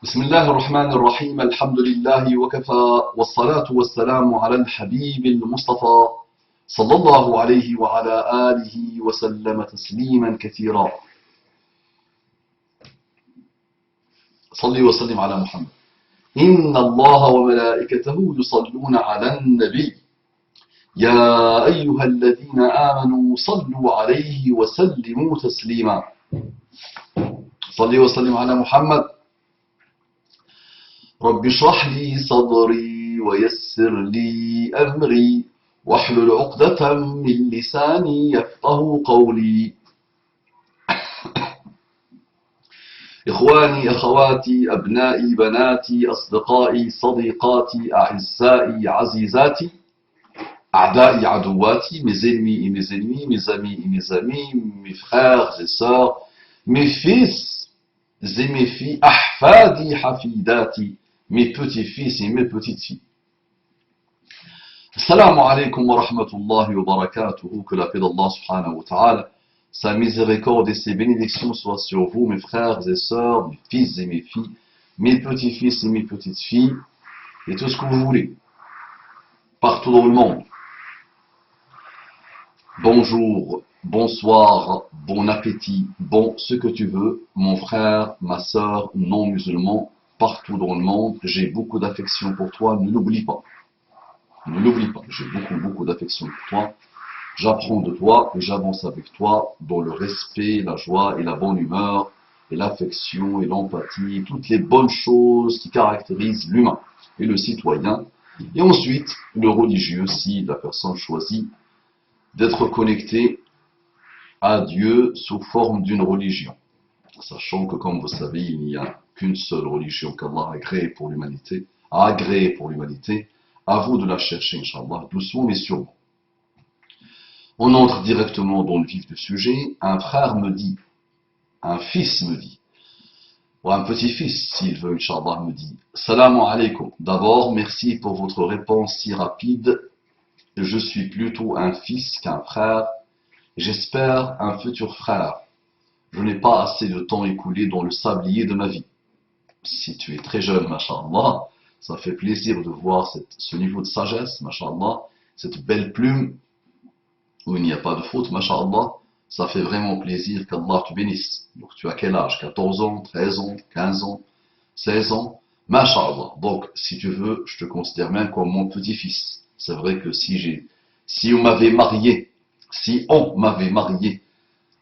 بسم الله الرحمن الرحيم الحمد لله وكفى والصلاة والسلام على الحبيب المصطفى صلى الله عليه وعلى آله وسلم تسليما كثيرا. صلي وسلم على محمد. إن الله وملائكته يصلون على النبي يا أيها الذين آمنوا صلوا عليه وسلموا تسليما. صلي وسلم على محمد. رب اشرح لي صدري ويسر لي أمري واحلل عقدة من لساني يفقه قولي. إخواني أخواتي أبنائي بناتي أصدقائي صديقاتي أعزائي عزيزاتي أعدائي عدواتي, mes ennemis et mes ennemis, mes amis et mes amis, mes frères et sœurs, mes fils et mes filles, أحفادي حفيداتي, mes petits-fils et mes petites-filles. Assalamu alaikum wa rahmatullahi wa barakatuhu, que la paix d'Allah subhanahu wa ta'ala, sa miséricorde et ses bénédictions soient sur vous, mes frères et sœurs, mes fils et mes filles, mes petits-fils et mes petites-filles, et tout ce que vous voulez, partout dans le monde. Bonjour, bonsoir, bon appétit, bon ce que tu veux, mon frère, ma sœur, non musulman, partout dans le monde, j'ai beaucoup d'affection pour toi, ne l'oublie pas. Ne l'oublie pas, j'ai beaucoup d'affection pour toi. J'apprends de toi et j'avance avec toi dans le respect, la joie et la bonne humeur, et l'affection et l'empathie, toutes les bonnes choses qui caractérisent l'humain et le citoyen. Et ensuite, le religieux, si la personne choisit d'être connecté à Dieu sous forme d'une religion. Sachant que, comme vous savez, il n'y a qu'une seule religion qu'Allah a agréée pour l'humanité, à vous de la chercher, Inch'Allah, doucement mais sûrement. On entre directement dans le vif du sujet. Un frère me dit, un fils me dit, ou un petit-fils, s'il veut, Inch'Allah, me dit, Salamu alaikum. D'abord, merci pour votre réponse si rapide. Je suis plutôt un fils qu'un frère. J'espère un futur frère. Je n'ai pas assez de temps écoulé dans le sablier de ma vie. Si tu es très jeune, masha'Allah, ça fait plaisir de voir ce niveau de sagesse, masha'Allah, cette belle plume où il n'y a pas de faute, masha'Allah, ça fait vraiment plaisir qu'Allah te bénisse. Donc tu as quel âge? 14 ans, 13 ans, 15 ans, 16 ans, masha'Allah. Donc si tu veux, je te considère même comme mon petit-fils. C'est vrai que si on m'avait marié,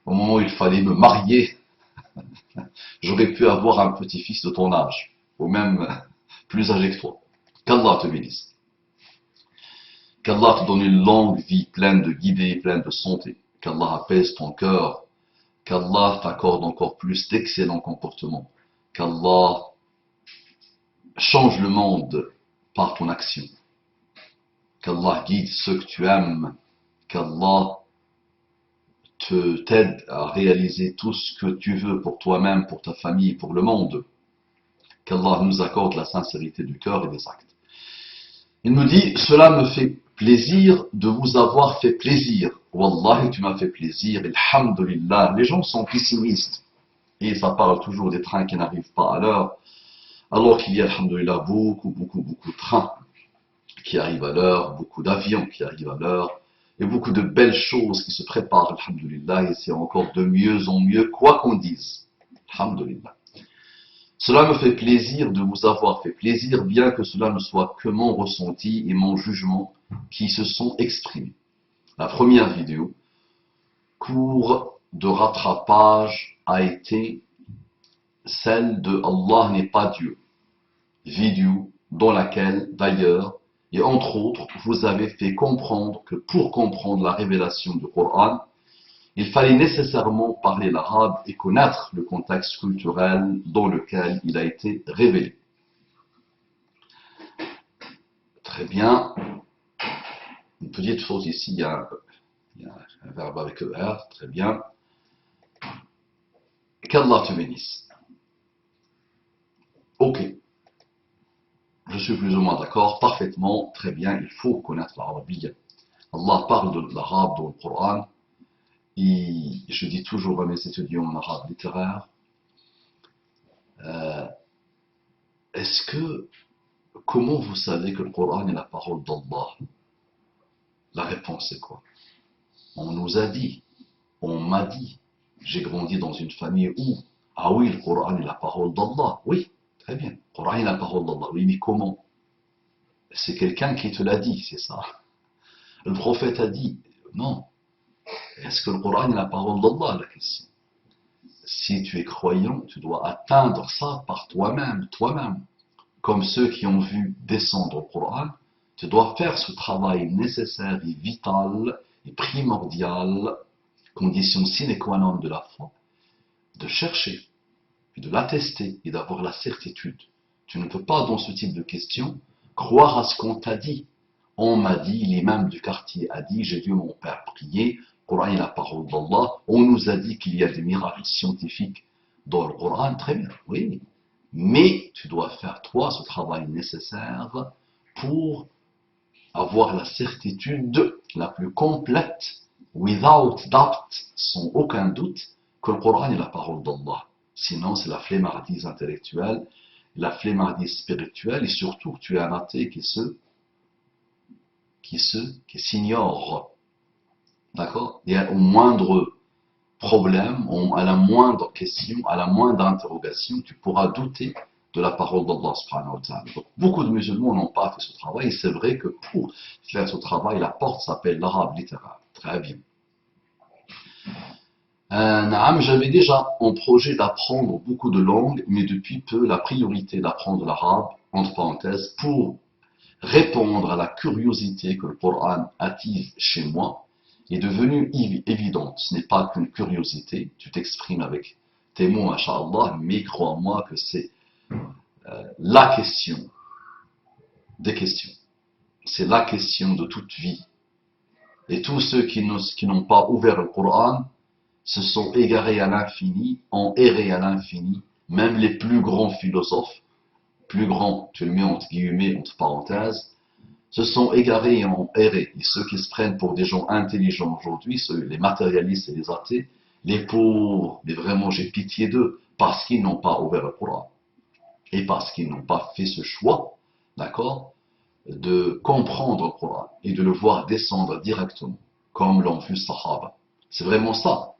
au moment où il fallait me marier, j'aurais pu avoir un petit-fils de ton âge, ou même plus âgé que toi. Qu'Allah te bénisse. Qu'Allah te donne une longue vie pleine de guidée, pleine de santé. Qu'Allah apaise ton cœur. Qu'Allah t'accorde encore plus d'excellents comportements. Qu'Allah change le monde par ton action. Qu'Allah guide ceux que tu aimes. Qu'Allah t'aide à réaliser tout ce que tu veux pour toi-même, pour ta famille, pour le monde. Qu'Allah nous accorde la sincérité du cœur et des actes. Il me dit, cela me fait plaisir de vous avoir fait plaisir. Wallahi, tu m'as fait plaisir. Alhamdulillah. Les gens sont pessimistes. Et ça parle toujours des trains qui n'arrivent pas à l'heure. Alors qu'il y a, alhamdulillah, beaucoup de trains qui arrivent à l'heure, beaucoup d'avions qui arrivent à l'heure. Et beaucoup de belles choses qui se préparent, alhamdulillah, et c'est encore de mieux en mieux, quoi qu'on dise. Alhamdulillah. Cela me fait plaisir de vous avoir fait plaisir, bien que cela ne soit que mon ressenti et mon jugement qui se sont exprimés. La première vidéo, cours de rattrapage, a été celle de Allah n'est pas Dieu. Vidéo dans laquelle, d'ailleurs, et entre autres, vous avez fait comprendre que pour comprendre la révélation du Coran, il fallait nécessairement parler l'arabe et connaître le contexte culturel dans lequel il a été révélé. Très bien. Une petite faute ici, il y a un verbe avec ER, très bien. Qu'Allah te bénisse. Ok. Je suis plus ou moins d'accord, parfaitement, très bien, il faut connaître l'arabe. Allah parle de l'arabe dans le Coran. Et je dis toujours à mes étudiants en arabe littéraire, comment vous savez que le Coran est la parole d'Allah? La réponse est quoi? On nous a dit, on m'a dit, j'ai grandi dans une famille où, ah oui, le Coran est la parole d'Allah. Oui, très bien, le Coran est la parole d'Allah. Oui, mais comment? C'est quelqu'un qui te l'a dit, c'est ça. Le prophète a dit, non. Est-ce que le Coran est la parole d'Allah? La question. Si tu es croyant, tu dois atteindre ça par toi-même, toi-même. Comme ceux qui ont vu descendre le Coran, tu dois faire ce travail nécessaire et vital et primordial, condition sine qua non de la foi, de chercher, et de l'attester et d'avoir la certitude. Tu ne peux pas, dans ce type de questions, croire à ce qu'on t'a dit. On m'a dit, l'imam du quartier a dit, j'ai vu mon père prier, le Coran est la parole d'Allah, on nous a dit qu'il y a des miracles scientifiques dans le Coran, très bien, oui. Mais tu dois faire, toi, ce travail nécessaire pour avoir la certitude la plus complète, without doubt, sans aucun doute, que le Coran est la parole d'Allah. Sinon, c'est la flemmardise intellectuelle, la flemmardise spirituelle, et surtout que tu es un athée qui s'ignore. D'accord? Et au moindre problème, à la moindre question, à la moindre interrogation, tu pourras douter de la parole d'Allah subhanahu wa ta'ala. Donc, beaucoup de musulmans n'ont pas fait ce travail, et c'est vrai que pour faire ce travail, la porte s'appelle l'arabe littéraire. Très bien. J'avais déjà en projet d'apprendre beaucoup de langues, mais depuis peu, la priorité d'apprendre l'arabe, entre parenthèses, pour répondre à la curiosité que le Coran attise chez moi, est devenue évidente. Ce n'est pas qu'une curiosité, tu t'exprimes avec tes mots, masha'Allah, mais crois-moi que c'est la question des questions. C'est la question de toute vie. Et tous ceux qui n'ont pas ouvert le Coran se sont égarés à l'infini, ont erré à l'infini, même les plus grands philosophes, plus grands, tu le mets entre guillemets, entre parenthèses, se sont égarés et ont erré. Et ceux qui se prennent pour des gens intelligents aujourd'hui, les matérialistes et les athées, les pauvres, mais vraiment j'ai pitié d'eux, parce qu'ils n'ont pas ouvert le Coran. Et parce qu'ils n'ont pas fait ce choix, d'accord, de comprendre le Coran et de le voir descendre directement, comme l'ont vu Sahaba. C'est vraiment ça,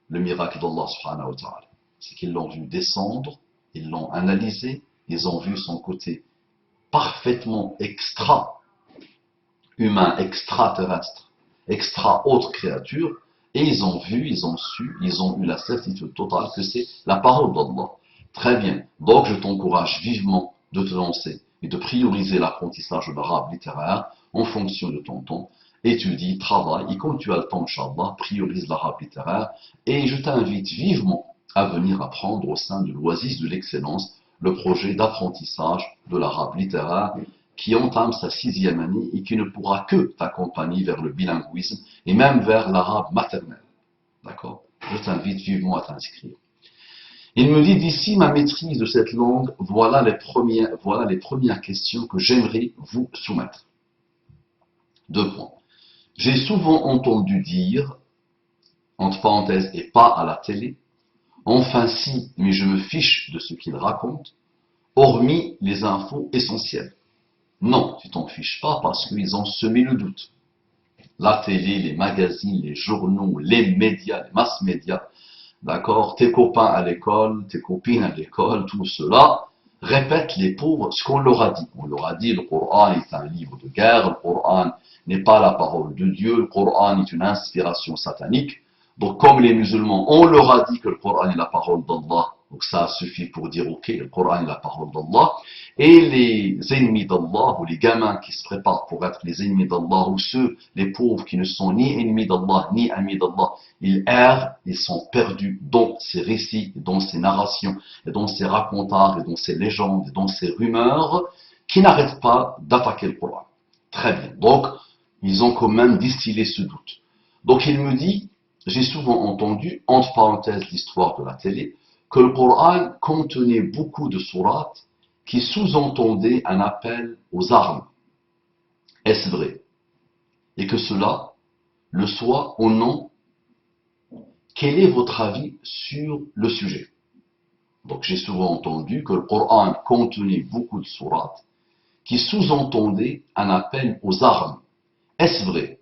le miracle d'Allah subhanahu wa ta'ala. C'est qu'ils l'ont vu descendre, ils l'ont analysé, ils ont vu son côté parfaitement extra-humain, extraterrestre, extra-autre créature, et ils ont vu, ils ont su, ils ont eu la certitude totale que c'est la parole d'Allah. Très bien. Donc je t'encourage vivement de te lancer et de prioriser l'apprentissage de l'arabe littéraire en fonction de ton temps. Étudie, travaille, et quand tu as le temps, Inch'Allah, priorise l'arabe littéraire. Et je t'invite vivement à venir apprendre au sein de l'Oasis de l'Excellence le projet d'apprentissage de l'arabe littéraire qui entame sa 6e année et qui ne pourra que t'accompagner vers le bilinguisme et même vers l'arabe maternel. D'accord? Je t'invite vivement à t'inscrire. Il me dit, d'ici ma maîtrise de cette langue, voilà les premières questions que j'aimerais vous soumettre. 2 points. J'ai souvent entendu dire, entre parenthèses, et pas à la télé, enfin si, mais je me fiche de ce qu'ils racontent, hormis les infos essentielles. Non, tu t'en fiches pas parce qu'ils ont semé le doute. La télé, les magazines, les journaux, les médias, les mass médias, d'accord, tes copains à l'école, tes copines à l'école, tout cela répète les pauvres ce qu'on leur a dit. On leur a dit le Coran est un livre de guerre, le Coran n'est pas la parole de Dieu, le Coran est une inspiration satanique. Donc comme les musulmans, on leur a dit que le Coran est la parole d'Allah, donc ça suffit pour dire ok, le Coran est la parole d'Allah. Et les ennemis d'Allah, ou les gamins qui se préparent pour être les ennemis d'Allah, ou ceux, les pauvres qui ne sont ni ennemis d'Allah, ni amis d'Allah, ils errent, ils sont perdus dans ces récits, dans ces narrations, et dans ces racontards, et dans ces légendes, et dans ces rumeurs, qui n'arrêtent pas d'attaquer le Coran. Très bien. Donc, ils ont quand même distillé ce doute. Donc, il me dit, j'ai souvent entendu, entre parenthèses l'histoire de la télé, que le Coran contenait beaucoup de sourates qui sous-entendaient un appel aux armes. Est-ce vrai? Et que cela le soit ou non? Quel est votre avis sur le sujet? Donc j'ai souvent entendu que le Coran contenait beaucoup de sourates qui sous-entendaient un appel aux armes. Est-ce vrai?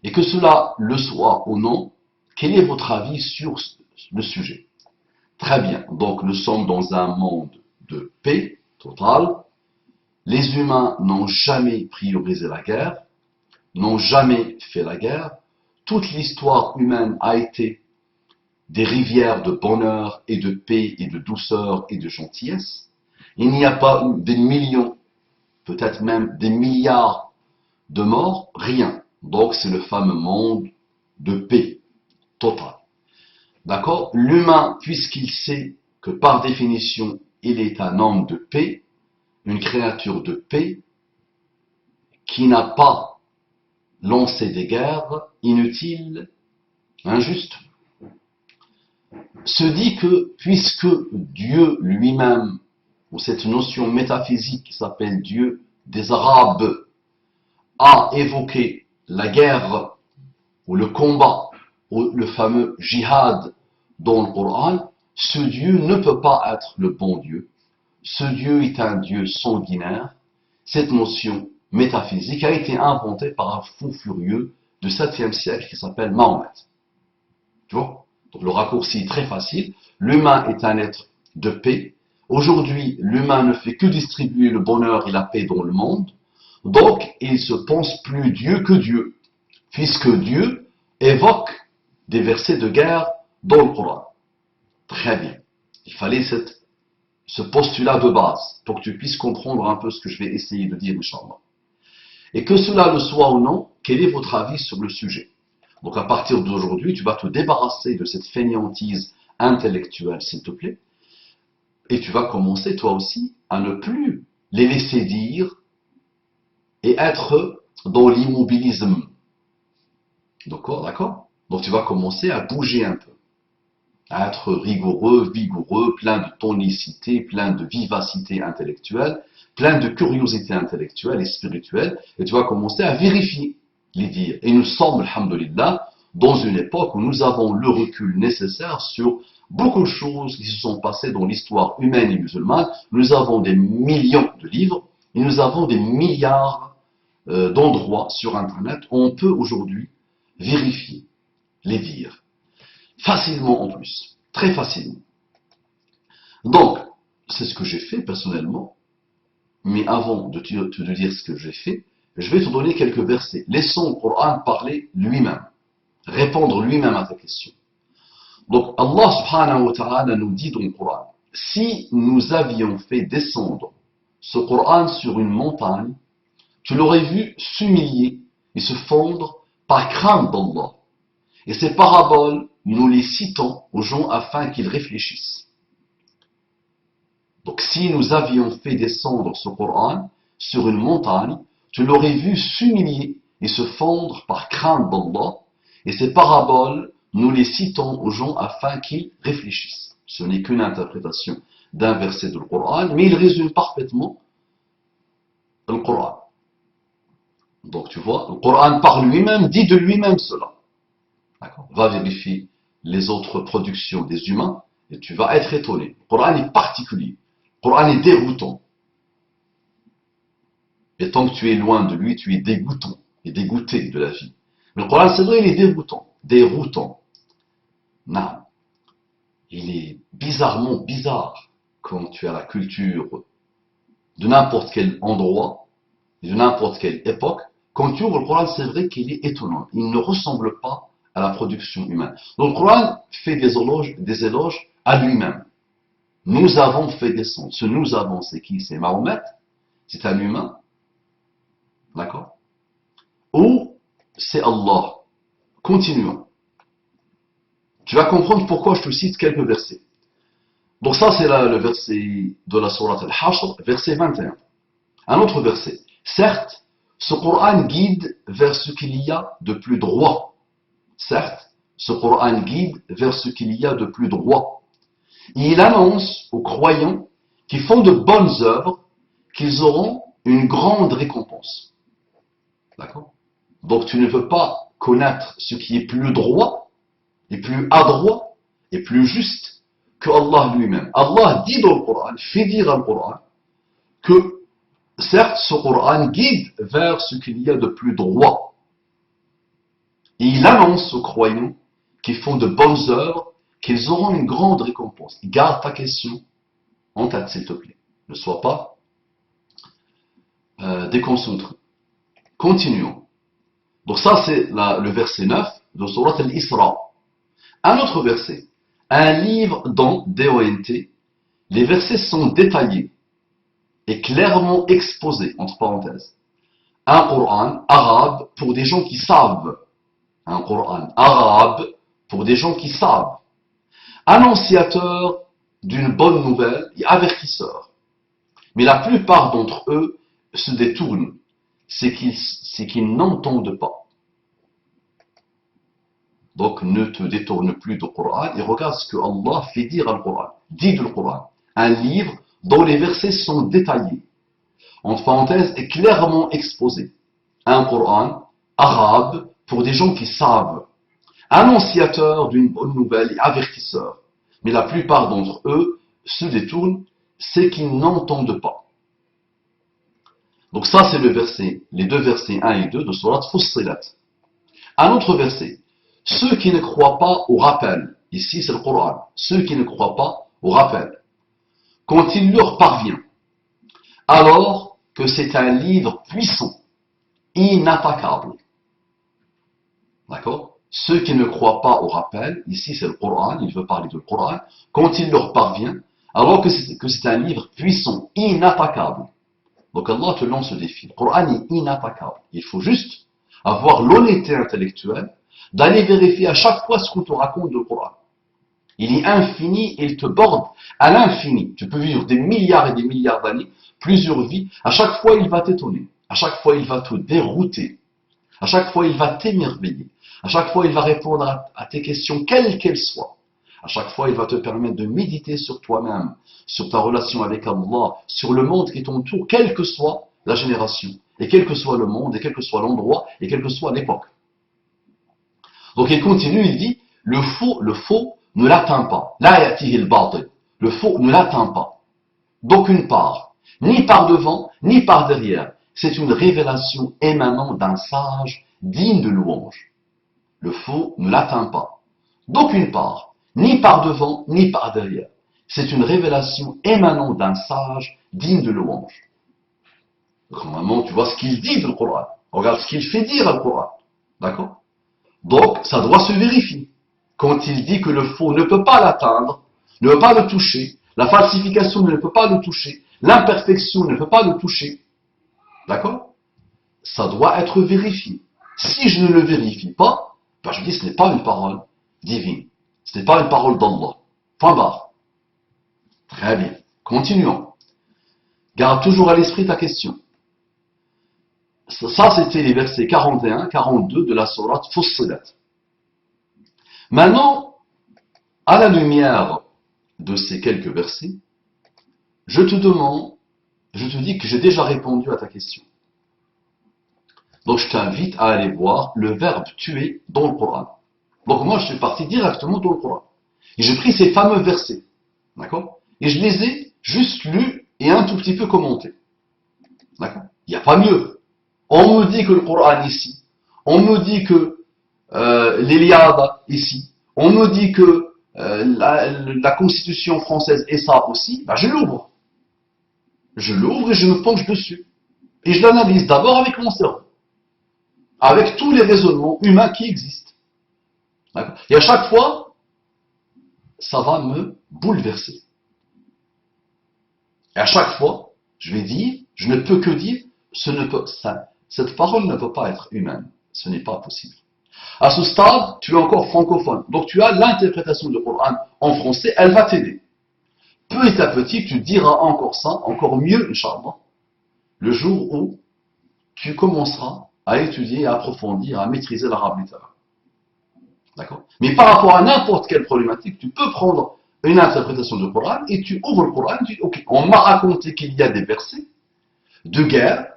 Et que cela le soit ou non, quel est votre avis sur le sujet? Très bien, donc nous sommes dans un monde de paix totale. Les humains n'ont jamais priorisé la guerre, n'ont jamais fait la guerre. Toute l'histoire humaine a été des rivières de bonheur et de paix et de douceur et de gentillesse. Il n'y a pas eu des millions, peut-être même des milliards de morts, rien. Donc c'est le fameux monde de paix totale. D'accord? L'humain, puisqu'il sait que par définition, il est un homme de paix, une créature de paix, qui n'a pas lancé des guerres inutiles, injustes, se dit que puisque Dieu lui-même, ou cette notion métaphysique qui s'appelle Dieu des Arabes, a évoqué la guerre ou le combat, ou le fameux jihad dans le Coran, ce Dieu ne peut pas être le bon Dieu. Ce Dieu est un Dieu sanguinaire. Cette notion métaphysique a été inventée par un fou furieux du 7e siècle qui s'appelle Mahomet. Tu vois? Donc le raccourci est très facile. L'humain est un être de paix. Aujourd'hui, l'humain ne fait que distribuer le bonheur et la paix dans le monde. Donc, il se pense plus Dieu que Dieu, puisque Dieu évoque des versets de guerre dans le Coran. Très bien. Il fallait ce postulat de base pour que tu puisses comprendre un peu ce que je vais essayer de dire, Inch'Allah. Et que cela le soit ou non, quel est votre avis sur le sujet? Donc à partir d'aujourd'hui, tu vas te débarrasser de cette fainéantise intellectuelle, s'il te plaît, et tu vas commencer toi aussi à ne plus les laisser dire et être dans l'immobilisme. D'accord? Donc tu vas commencer à bouger un peu, à être rigoureux, vigoureux, plein de tonicité, plein de vivacité intellectuelle, plein de curiosité intellectuelle et spirituelle, et tu vas commencer à vérifier les dires. Et nous sommes, alhamdoulilah, dans une époque où nous avons le recul nécessaire sur beaucoup de choses qui se sont passées dans l'histoire humaine et musulmane. Nous avons des millions de livres et nous avons des milliards d'endroits sur Internet où on peut aujourd'hui vérifier les dires. Facilement en plus, très facilement. Donc, c'est ce que j'ai fait personnellement, mais avant de te dire ce que j'ai fait, je vais te donner quelques versets. Laissons le Coran parler lui-même, répondre lui-même à ta question. Donc, Allah subhanahu wa ta'ala nous dit dans le Coran, si nous avions fait descendre ce Coran sur une montagne, tu l'aurais vu s'humilier et se fondre par crainte d'Allah. Et ces paraboles, nous les citons aux gens afin qu'ils réfléchissent. Donc si nous avions fait descendre ce Coran sur une montagne, tu l'aurais vu s'humilier et se fondre par crainte d'Allah. Et ces paraboles, nous les citons aux gens afin qu'ils réfléchissent. Ce n'est qu'une interprétation d'un verset du Coran, mais il résume parfaitement le Coran. Donc tu vois, le Coran par lui-même dit de lui-même cela. Va vérifier les autres productions des humains et tu vas être étonné. Le Coran est particulier. Le Coran est déroutant. Et tant que tu es loin de lui, tu es dégoûtant et dégoûté de la vie. Mais le Coran, c'est vrai, il est déroutant. Non. Il est bizarrement bizarre quand tu as la culture de n'importe quel endroit, de n'importe quelle époque. Quand tu ouvres le Coran, c'est vrai qu'il est étonnant. Il ne ressemble pas à la production humaine. Donc le Coran fait des éloges à lui-même. Nous avons fait descendre. Ce nous avons, c'est qui? C'est Mahomet. C'est un humain. D'accord? Ou c'est Allah. Continuons. Tu vas comprendre pourquoi je te cite quelques versets. Donc ça, c'est le verset de la sourate Al-Hashr, verset 21. Un autre verset. Certes, ce Coran guide vers ce qu'il y a de plus droit. Certes, ce Coran guide vers ce qu'il y a de plus droit. Et il annonce aux croyants qui font de bonnes œuvres qu'ils auront une grande récompense. D'accord? Donc tu ne veux pas connaître ce qui est plus droit, et plus adroit, et plus juste que Allah lui-même. Allah dit dans le Coran, fait dire dans le Coran, que certes, ce Coran guide vers ce qu'il y a de plus droit. Et il annonce aux croyants qui font de bonnes œuvres qu'ils auront une grande récompense. Garde ta question en tête, s'il te plaît. Ne sois pas déconcentré. Continuons. Donc ça, c'est le verset 9 de Surat al-Isra. Un autre verset. Un livre dont, D-O-N-T, les versets sont détaillés et clairement exposés, entre parenthèses. Un Coran arabe pour des gens qui savent. Un Coran arabe pour des gens qui savent. Annonciateur d'une bonne nouvelle et avertisseur. Mais la plupart d'entre eux se détournent. C'est qu'ils n'entendent pas. Donc ne te détourne plus du Coran et regarde ce que Allah fait dire au Coran. Dit du Coran. Un livre dont les versets sont détaillés. Entre parenthèses, est clairement exposé. Un Coran arabe pour des gens qui savent. Annonciateur d'une bonne nouvelle et avertisseur. Mais la plupart d'entre eux se détournent, c'est qu'ils n'entendent pas. Donc ça, c'est les deux versets 1 et 2 de Surat Fussilat. Un autre verset. Ceux qui ne croient pas au rappel, ici c'est le Coran, ceux qui ne croient pas au rappel, quand il leur parvient, alors que c'est un livre puissant, inattaquable. D'accord? Ceux qui ne croient pas au rappel, ici c'est le Coran, il veut parler du Coran, quand il leur parvient, alors que c'est un livre puissant, inattaquable. Donc Allah te lance ce défi. Le Coran est inattaquable. Il faut juste avoir l'honnêteté intellectuelle d'aller vérifier à chaque fois ce qu'on te raconte du Coran. Il est infini et il te borde à l'infini. Tu peux vivre des milliards et des milliards d'années, plusieurs vies. À chaque fois, il va t'étonner. À chaque fois, il va te dérouter. À chaque fois, il va t'émerveiller. À chaque fois, il va répondre à tes questions, quelles qu'elles soient. À chaque fois, il va te permettre de méditer sur toi-même, sur ta relation avec Allah, sur le monde qui t'entoure, quelle que soit la génération, et quel que soit le monde, et quel que soit l'endroit, et quelle que soit l'époque. Donc il continue, il dit, le faux ne l'atteint pas. La ya'tihi al-batil. Le faux ne l'atteint pas. D'aucune part, ni par devant, ni par derrière. C'est une révélation émanant d'un sage digne de louange. Le faux ne l'atteint pas. D'aucune part, ni par devant, ni par derrière. C'est une révélation émanant d'un sage digne de louange. Donc normalement, tu vois ce qu'il dit dans le Coran. Regarde ce qu'il fait dire dans le Coran. D'accord? Donc, ça doit se vérifier. Quand il dit que le faux ne peut pas l'atteindre, ne peut pas le toucher, la falsification ne peut pas le toucher, l'imperfection ne peut pas le toucher, d'accord? Ça doit être vérifié. Si je ne le vérifie pas, ben je dis ce n'est pas une parole divine. Ce n'est pas une parole d'Allah. Point barre. Très bien. Continuons. Garde toujours à l'esprit ta question. Ça, c'était les versets 41, 42 de la sourate Fussilat. Maintenant, à la lumière de ces quelques versets, je te dis que j'ai déjà répondu à ta question. Donc je t'invite à aller voir le verbe tuer dans le Coran. Donc moi, je suis parti directement dans le Coran. Et j'ai pris ces fameux versets. D'accord? Et je les ai juste lus et un tout petit peu commentés. D'accord? Il n'y a pas mieux. On me dit que le Coran ici, on me dit que l'Iliade ici, on me dit que la Constitution française est ça aussi, ben je l'ouvre. Je l'ouvre et je me penche dessus. Et je l'analyse d'abord avec mon cerveau, avec tous les raisonnements humains qui existent. Et à chaque fois, ça va me bouleverser. Et à chaque fois, je vais dire, je ne peux que dire, cette parole ne peut pas être humaine. Ce n'est pas possible. À ce stade, tu es encore francophone. Donc tu as l'interprétation du Coran en français, elle va t'aider. Petit à petit, tu diras encore ça, encore mieux, Inch'Allah, le jour où tu commenceras à étudier, à approfondir, à maîtriser l'arabe littéraire. D'accord? Mais par rapport à n'importe quelle problématique, tu peux prendre une interprétation du Coran et tu ouvres le Coran et tu dis, ok, on m'a raconté qu'il y a des versets de guerre,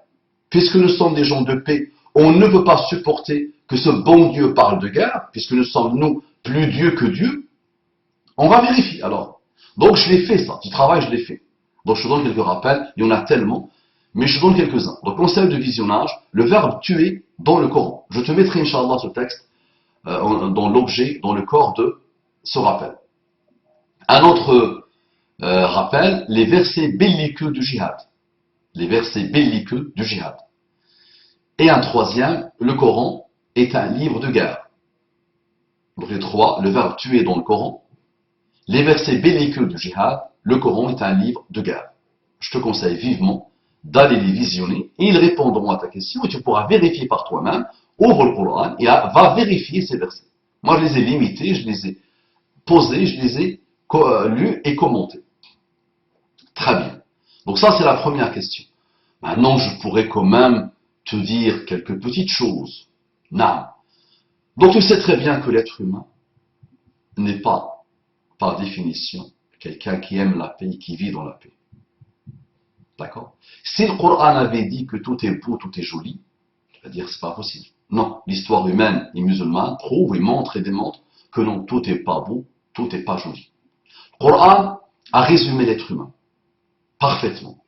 puisque nous sommes des gens de paix, on ne peut pas supporter que ce bon Dieu parle de guerre, puisque nous sommes, nous, plus Dieu que Dieu. On va vérifier. Alors, Donc je l'ai fait ça, ce travail je l'ai fait. Donc je te donne quelques rappels, il y en a tellement, mais je te donne quelques-uns. Donc conseil de visionnage, le verbe tuer dans le Coran. Je te mettrai, Inch'Allah, ce texte dans l'objet, dans le corps de ce rappel. Un autre rappel, les versets belliqueux du djihad. Les versets belliqueux du djihad. Et un troisième, le Coran est un livre de guerre. Donc les trois, le verbe tuer dans le Coran, les versets belliqueux du djihad, le Coran est un livre de guerre. Je te conseille vivement d'aller les visionner et ils répondront à ta question et tu pourras vérifier par toi-même. Ouvre le Coran et va vérifier ces versets. Moi, je les ai limités, je les ai posés, je les ai lus et commentés. Très bien. Donc ça, c'est la première question. Maintenant, je pourrais quand même te dire quelques petites choses. Non. Donc tu sais très bien que l'être humain n'est pas, par définition, quelqu'un qui aime la paix et qui vit dans la paix. D'accord? Si le Coran avait dit que tout est beau, tout est joli, tu vas dire que c'est pas possible. Non, l'histoire humaine et musulmane prouve et montre et démontre que non, tout n'est pas beau, tout n'est pas joli. Le Coran a résumé l'être humain parfaitement.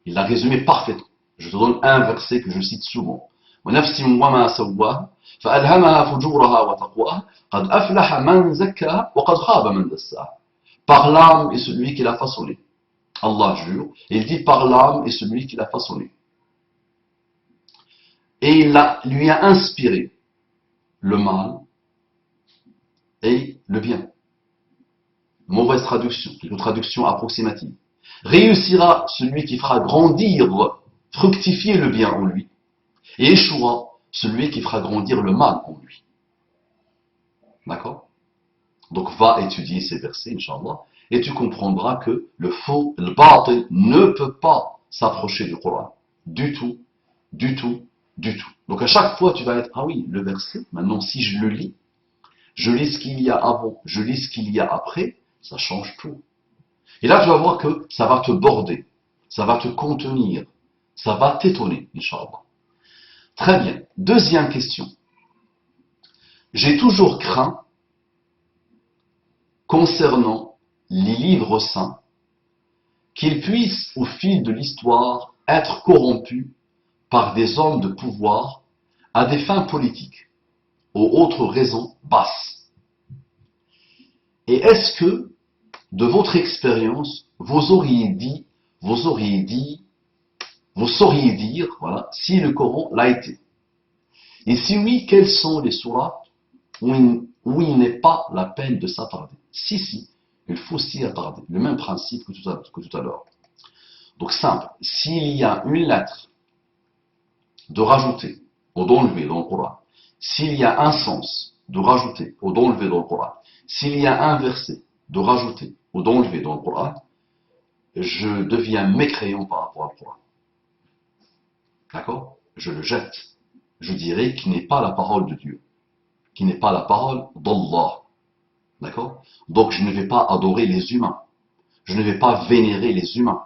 Il l'a résumé parfaitement. Je te donne un verset que je cite souvent. وَنَفْسٍ وَمَا سَوَّاهَا فَأَلْهَمَهَا فُجُورَهَا وَتَقْوَاهَا قَدْ أَفْلَحَ مَنْ زَكَّاهَا وَقَدْ خَابَ مَنْ دَسَّاهَا. Par l'âme et celui qui l'a façonné. Allah jure, et il dit par l'âme et celui qui l'a façonné. Et il lui a inspiré le mal et le bien. Mauvaise traduction, une traduction approximative. Réussira celui qui fera grandir, fructifier le bien en lui. Et échouera celui qui fera grandir le mal en lui. D'accord? Donc va étudier ces versets, Inch'Allah, et tu comprendras que le faux, le batil, ne peut pas s'approcher du Coran. Du tout, du tout, du tout. Donc à chaque fois, tu vas être, ah oui, le verset, maintenant si je le lis, je lis ce qu'il y a avant, je lis ce qu'il y a après, ça change tout. Et là, tu vas voir que ça va te border, ça va te contenir, ça va t'étonner, Inch'Allah. Très bien. Deuxième question. J'ai toujours craint, concernant les livres saints, qu'ils puissent, au fil de l'histoire, être corrompus par des hommes de pouvoir à des fins politiques, ou autres raisons basses. Et est-ce que, de votre expérience, vous sauriez dire, voilà, si le Coran l'a été? Et si oui, quelles sont les sourates où il n'est pas la peine de s'attarder? Si, il faut s'y attarder. Le même principe que tout à l'heure. Donc simple, s'il y a une lettre de rajouter ou d'enlever dans le Coran, s'il y a un sens de rajouter ou d'enlever dans le Coran, s'il y a un verset de rajouter ou d'enlever dans le Coran, je deviens mécréant par rapport au Coran. D'accord? Je le jette. Je dirais qu'il n'est pas la parole de Dieu, qui n'est pas la parole d'Allah. D'accord? Donc je ne vais pas adorer les humains. Je ne vais pas vénérer les humains.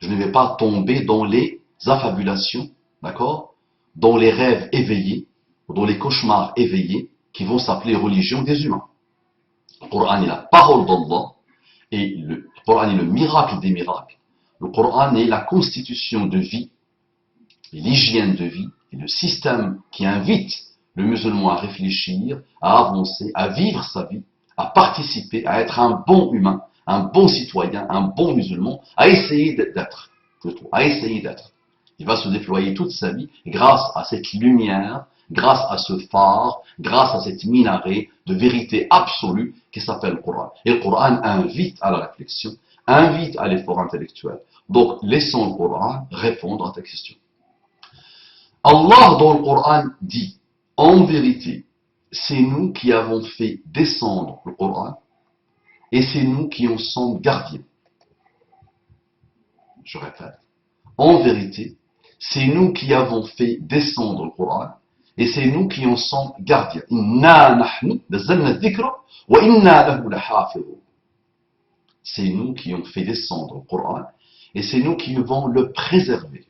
Je ne vais pas tomber dans les affabulations, d'accord? Dans les rêves éveillés, dans les cauchemars éveillés, qui vont s'appeler religion des humains. Le Coran est la parole d'Allah, et le Coran est le miracle des miracles. Le Coran est la constitution de vie, l'hygiène de vie, et le système qui invite le musulman à réfléchir, à avancer, à vivre sa vie, à participer, à être un bon humain, un bon citoyen, un bon musulman, à essayer d'être, plutôt, à essayer d'être. Il va se déployer toute sa vie grâce à cette lumière, grâce à ce phare, grâce à cette minaret de vérité absolue qui s'appelle le Coran. Et le Coran invite à la réflexion, invite à l'effort intellectuel. Donc, laissons le Coran répondre à ta question. Allah dans le Coran dit, en vérité, c'est nous qui avons fait descendre le Coran et c'est nous qui en sommes gardiens. Je répète, en vérité, c'est nous qui avons fait descendre le Coran et c'est nous qui en sommes gardiens. Inna nahnu nazzalna dhikra wa inna lahu lahafidhun. C'est nous qui avons fait descendre le Coran et c'est nous qui devons le préserver.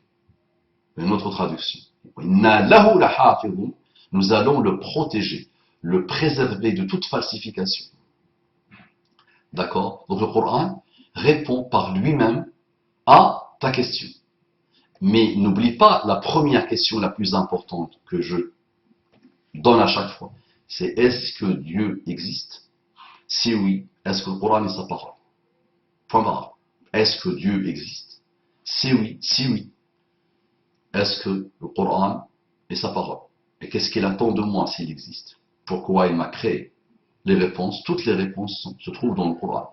Une autre traduction. Inna lahu lahafidhun. Nous allons le protéger, le préserver de toute falsification. D'accord? Donc le Coran répond par lui-même à ta question. Mais n'oublie pas la première question la plus importante que je donne à chaque fois. C'est est-ce que Dieu existe? Si oui, est-ce que le Coran est sa parole? Point barre. Est-ce que Dieu existe? Si oui, est-ce que le Coran est sa parole? Et qu'est-ce qu'il attend de moi s'il existe? Pourquoi il m'a créé? Les réponses, toutes les réponses se trouvent dans le Coran.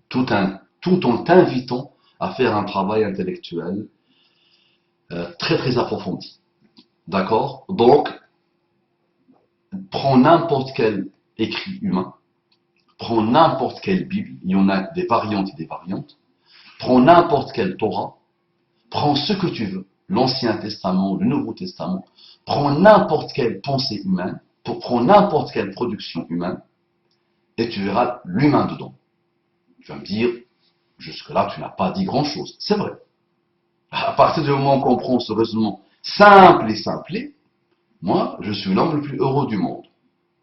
Tout en t'invitant à faire un travail intellectuel très très approfondi. D'accord? Donc, prends n'importe quel écrit humain, prends n'importe quelle Bible, il y en a des variantes et des variantes, prends n'importe quelle Torah, prends ce que tu veux, l'Ancien Testament, le Nouveau Testament, prends n'importe quelle pensée humaine, prends n'importe quelle production humaine, et tu verras l'humain dedans. Tu vas me dire, jusque-là, tu n'as pas dit grand-chose. C'est vrai. À partir du moment qu'on prend ce raisonnement simple et simplé, moi, je suis l'homme le plus heureux du monde.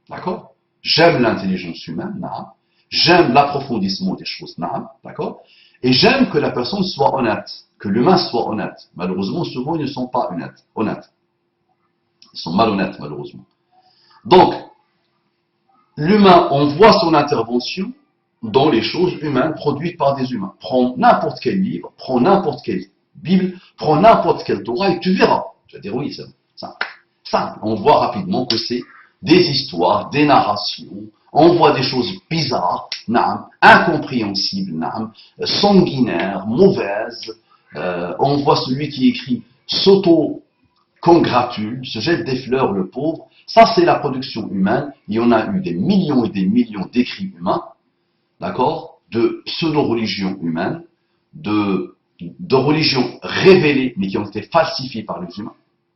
D'accord? J'aime l'intelligence humaine, naam. J'aime l'approfondissement des choses, naam. D'accord? Et j'aime que la personne soit honnête, que l'humain soit honnête. Malheureusement, souvent, ils ne sont pas honnêtes. Ils sont malhonnêtes, malheureusement. Donc, l'humain, on voit son intervention dans les choses humaines produites par des humains. Prends n'importe quel livre, prends n'importe quelle Bible, prends n'importe quelle Torah et tu verras. Tu vas dire oui, c'est simple. On voit rapidement que c'est des histoires, des narrations, on voit des choses bizarres, incompréhensibles, sanguinaires, mauvaises. On voit celui qui écrit s'auto-congratule, se jette des fleurs, le pauvre. Ça, c'est la production humaine. Il y en a eu des millions et des millions d'écrits humains, d'accord, de pseudo-religions humaines, de religions révélées, mais qui ont été falsifiées par les humains.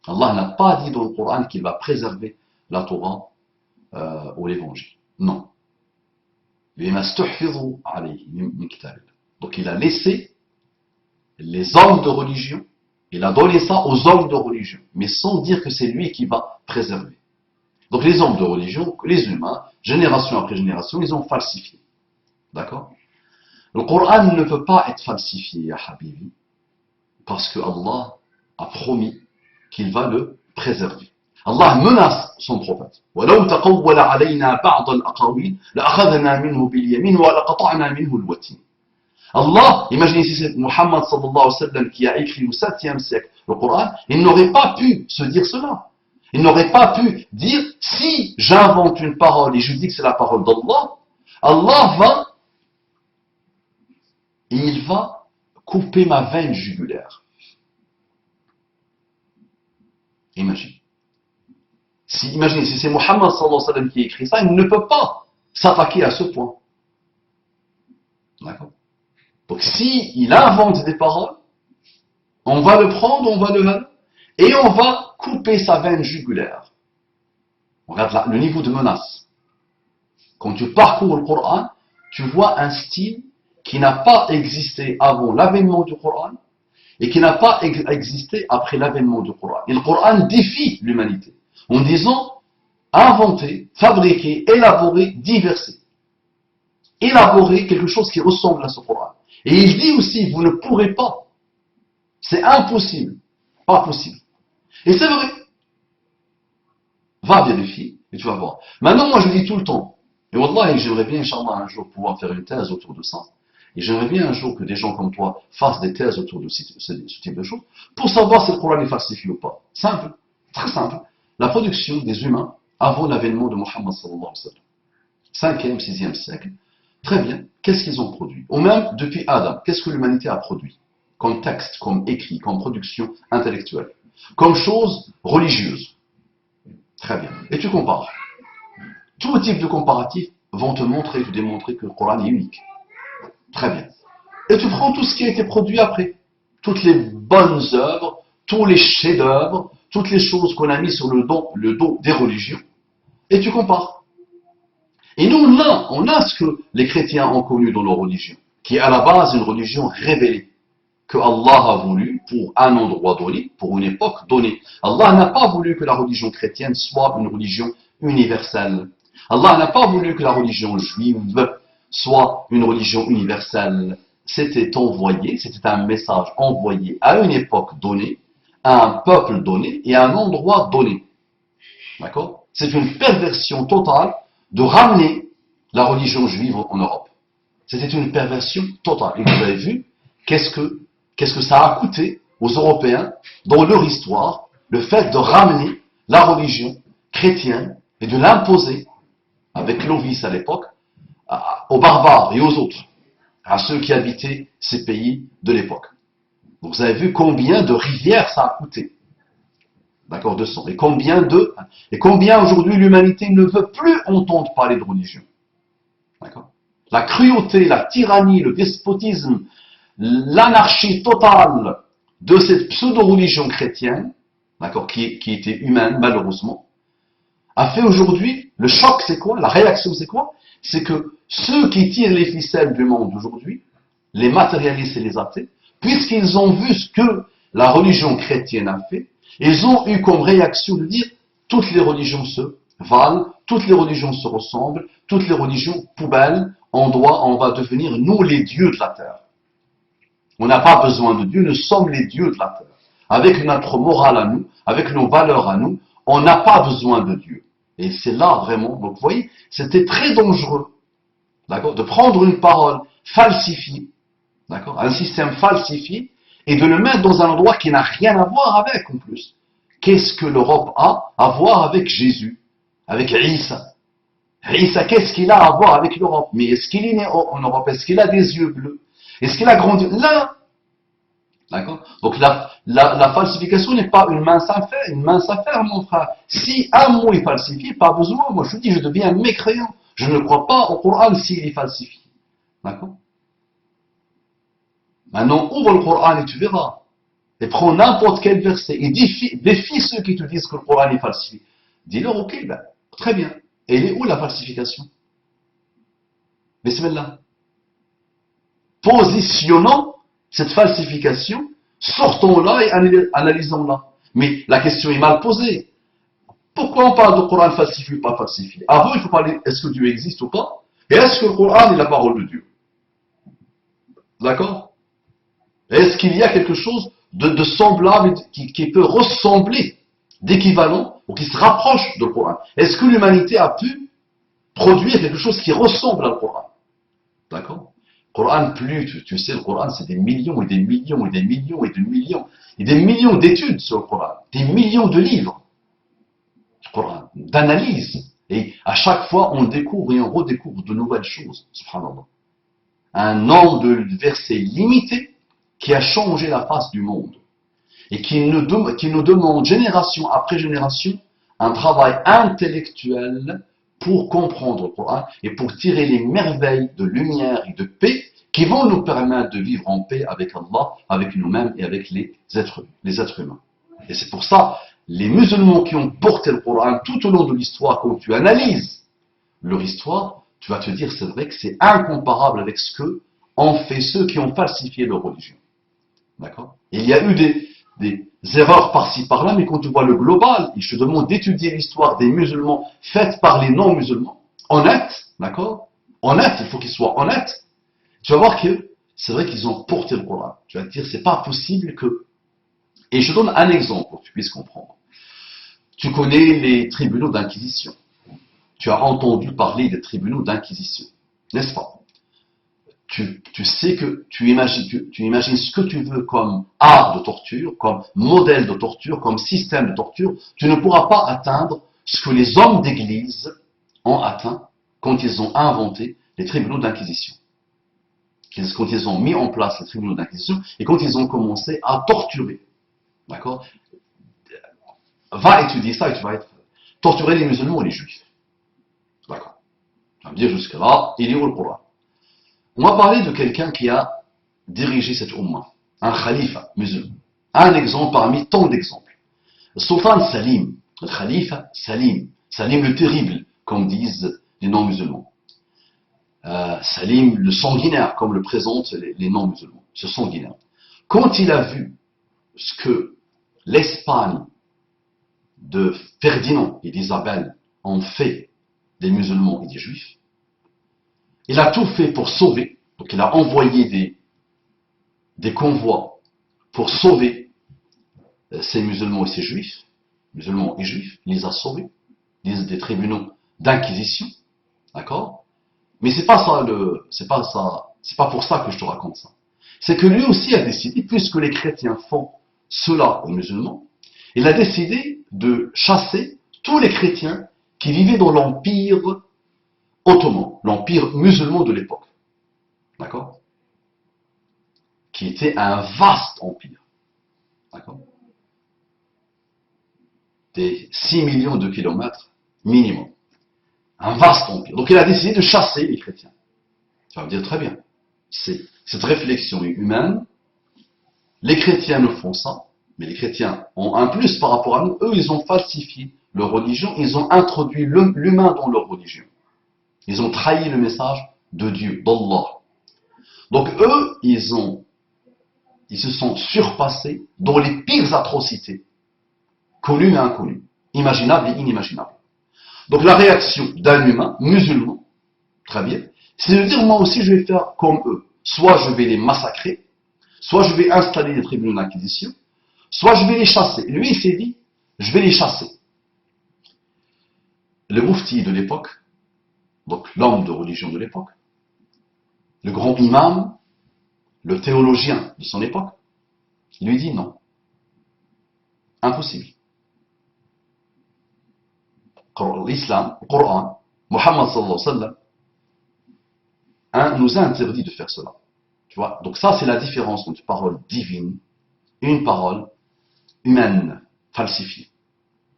Allah n'a pas dit dans le Coran qu'il va préserver la Torah ou l'Évangile. Non. Donc il a laissé les hommes de religion, il a donné ça aux hommes de religion, mais sans dire que c'est lui qui va préserver. Donc les hommes de religion, les humains, génération après génération, ils ont falsifié. D'accord? Le Coran ne peut pas être falsifié, ya Habibi, parce que Allah a promis qu'il va le préserver. Allah menace son prophète. وَلَوْ تَقَوَّلَ عَلَيْنَا بَعْضَ الْأَقَاوِيلِ لَأَخَذْنَا مِنْهُ بِالْيَمِينِ وَلَقَطَعْنَا مِنْهُ الْوَتِينَ. Allah, imaginez si c'est Muhammad sallallahu alayhi wa sallam qui a écrit au 7e siècle le Coran, il n'aurait pas pu se dire cela. Il n'aurait pas pu dire, si j'invente une parole et je dis que c'est la parole d'Allah, Allah il va couper ma veine jugulaire. Imaginez, si c'est Muhammad sallallahu alayhi wa sallam qui écrit ça, il ne peut pas s'attaquer à ce point. D'accord? Donc si il invente des paroles, on va le prendre, on va le et on va couper sa veine jugulaire. Regarde là, le niveau de menace. Quand tu parcours le Coran, tu vois un style qui n'a pas existé avant l'avènement du Coran et qui n'a pas existé après l'avènement du Coran. Et le Coran défie l'humanité en disant inventer, fabriquer, élaborer, diverser. Élaborer quelque chose qui ressemble à ce Coran. Et il dit aussi, vous ne pourrez pas. C'est impossible. Pas possible. Et c'est vrai. Va vérifier et tu vas voir. Maintenant, moi je dis tout le temps, et Wallah, j'aimerais bien, Inch'Allah, un jour pouvoir faire une thèse autour de ça. Et j'aimerais bien un jour que des gens comme toi fassent des thèses autour de ce type de choses, pour savoir si le Coran est falsifié ou pas. Simple, très simple. La production des humains avant l'avènement de Muhammad sallallahu alayhi wa sallam. 5e, 6e siècle. Très bien. Qu'est-ce qu'ils ont produit? Ou même depuis Adam, qu'est-ce que l'humanité a produit? Comme texte, comme écrit, comme production intellectuelle, comme chose religieuse. Très bien. Et tu compares. Tout type de comparatifs vont te montrer, te démontrer que le Coran est unique. Très bien. Et tu prends tout ce qui a été produit après. Toutes les bonnes œuvres, tous les chefs-d'œuvre, toutes les choses qu'on a mis sur le dos des religions. Et tu compares. Et nous, là, on a ce que les chrétiens ont connu dans leur religion, qui est à la base une religion révélée, que Allah a voulu pour un endroit donné, pour une époque donnée. Allah n'a pas voulu que la religion chrétienne soit une religion universelle. Allah n'a pas voulu que la religion juive soit une religion universelle. C'était un message envoyé à une époque donnée, à un peuple donné et à un endroit donné. D'accord? C'est une perversion totale de ramener la religion juive en Europe. C'était une perversion totale. Et vous avez vu, qu'est-ce que ça a coûté aux Européens, dans leur histoire, le fait de ramener la religion chrétienne et de l'imposer, avec Clovis à l'époque, aux barbares et aux autres, à ceux qui habitaient ces pays de l'époque. Vous avez vu combien de rivières ça a coûté, d'accord, de sang, et combien aujourd'hui l'humanité ne veut plus entendre parler de religion, d'accord. La cruauté, la tyrannie, le despotisme, l'anarchie totale de cette pseudo-religion chrétienne, d'accord, qui était humaine malheureusement, a fait aujourd'hui, le choc c'est quoi? La réaction c'est quoi? C'est que ceux qui tirent les ficelles du monde aujourd'hui, les matérialistes et les athées, puisqu'ils ont vu ce que la religion chrétienne a fait, ils ont eu comme réaction de dire toutes les religions se valent, toutes les religions se ressemblent, toutes les religions poubelles, on va devenir nous les dieux de la terre. On n'a pas besoin de Dieu, nous sommes les dieux de la terre. Avec notre morale à nous, avec nos valeurs à nous, on n'a pas besoin de Dieu. Et c'est là vraiment, donc vous voyez, c'était très dangereux, d'accord, de prendre une parole falsifiée, d'accord, un système falsifié, et de le mettre dans un endroit qui n'a rien à voir avec en plus. Qu'est-ce que l'Europe a à voir avec Jésus, avec Isa? Isa, qu'est-ce qu'il a à voir avec l'Europe? Mais est-ce qu'il est né en Europe? Est-ce qu'il a des yeux bleus? Est-ce qu'il a grandi là? D'accord? Donc la falsification n'est pas une mince affaire, mon frère. Si un mot est falsifié, pas besoin. Moi, je dis, je deviens mécréant. Je ne crois pas au Coran s'il est falsifié. D'accord? Maintenant, ouvre le Coran et tu verras. Et prends n'importe quel verset et défie ceux qui te disent que le Coran est falsifié. Dis-leur, ok, ben, très bien. Et elle est où la falsification? Bismillah. Positionnons cette falsification, sortons-la et analysons-la. Mais la question est mal posée. Pourquoi on parle de Coran falsifié ou pas falsifié? Avant, il faut parler, est-ce que Dieu existe ou pas? Et est-ce que le Coran est la parole de Dieu? D'accord? Est-ce qu'il y a quelque chose de semblable, qui peut ressembler, d'équivalent, ou qui se rapproche du Coran? Est-ce que l'humanité a pu produire quelque chose qui ressemble au Coran? D'accord? Le Coran, tu sais, le Coran, c'est des millions et des millions et des millions et des millions et des millions d'études sur le Coran, des millions de livres, Coran, d'analyses. Et à chaque fois, on découvre et on redécouvre de nouvelles choses, subhanallah. Un nombre de versets limité qui a changé la face du monde et qui nous demande génération après génération un travail intellectuel pour comprendre le Coran et pour tirer les merveilles de lumière et de paix qui vont nous permettre de vivre en paix avec Allah, avec nous-mêmes et avec les êtres humains. Et c'est pour ça, les musulmans qui ont porté le Coran tout au long de l'histoire, quand tu analyses leur histoire, tu vas te dire, c'est vrai que c'est incomparable avec ce que ont fait ceux qui ont falsifié leur religion. D'accord? Il y a eu des erreurs par-ci par-là, mais quand tu vois le global, et je te demande d'étudier l'histoire des musulmans faite par les non-musulmans, honnête, d'accord? Honnête, il faut qu'ils soient honnêtes. Tu vas voir que c'est vrai qu'ils ont porté le Coran. Tu vas te dire, c'est pas possible que... Et je donne un exemple pour que tu puisses comprendre. Tu connais les tribunaux d'inquisition. Tu as entendu parler des tribunaux d'inquisition, n'est-ce pas? Tu sais que tu imagines ce que tu veux comme art de torture, comme modèle de torture, comme système de torture. Tu ne pourras pas atteindre ce que les hommes d'église ont atteint quand ils ont inventé les tribunaux d'inquisition. Quand ils ont mis en place les tribunaux d'inquisition et quand ils ont commencé à torturer. D'accord? Va étudier ça et tu vas être... Torturer les musulmans et les juifs. D'accord? Tu vas me dire jusque-là, il est où le Coran? On va parler de quelqu'un qui a dirigé cette Ummah, un khalifa musulman. Un exemple parmi tant d'exemples. Le sultan Salim, le khalifa Salim, Salim le terrible, comme disent les non-musulmans. Salim le sanguinaire, comme le présentent les non-musulmans, ce sanguinaire. Quand il a vu ce que l'Espagne de Ferdinand et d'Isabelle ont fait des musulmans et des juifs, Il a tout fait pour sauver. Donc il a envoyé des convois pour sauver ces musulmans et ces juifs, musulmans et juifs, il les a sauvés, des tribunaux d'inquisition, d'accord? Mais c'est pas ça c'est pas pour ça que je te raconte ça. C'est que lui aussi a décidé, puisque les chrétiens font cela aux musulmans, il a décidé de chasser tous les chrétiens qui vivaient dans l'empire ottoman, l'empire musulman de l'époque, d'accord? Qui était un vaste empire, d'accord? Des 6 millions de kilomètres minimum. Un vaste empire. Donc il a décidé de chasser les chrétiens. Ça veut dire très bien. C'est cette réflexion humaine. Les chrétiens nous font ça, mais les chrétiens ont un plus par rapport à nous. Eux, ils ont falsifié leur religion, ils ont introduit l'humain dans leur religion. Ils ont trahi le message de Dieu, d'Allah. Donc eux, ils se sont surpassés dans les pires atrocités, connues et inconnues, imaginables et inimaginables. Donc la réaction d'un humain musulman, très bien, c'est de dire moi aussi je vais faire comme eux. Soit je vais les massacrer, soit je vais installer des tribunaux d'inquisition, soit je vais les chasser. Lui, il s'est dit, je vais les chasser. Le moufti de l'époque, donc l'homme de religion de l'époque, le grand imam, le théologien de son époque, il lui dit non. Impossible. L'islam, le Coran, Mohammed sallallahu alayhi wa sallam, nous a interdit de faire cela. Tu vois? Donc ça, c'est la différence entre une parole divine et une parole humaine, falsifiée.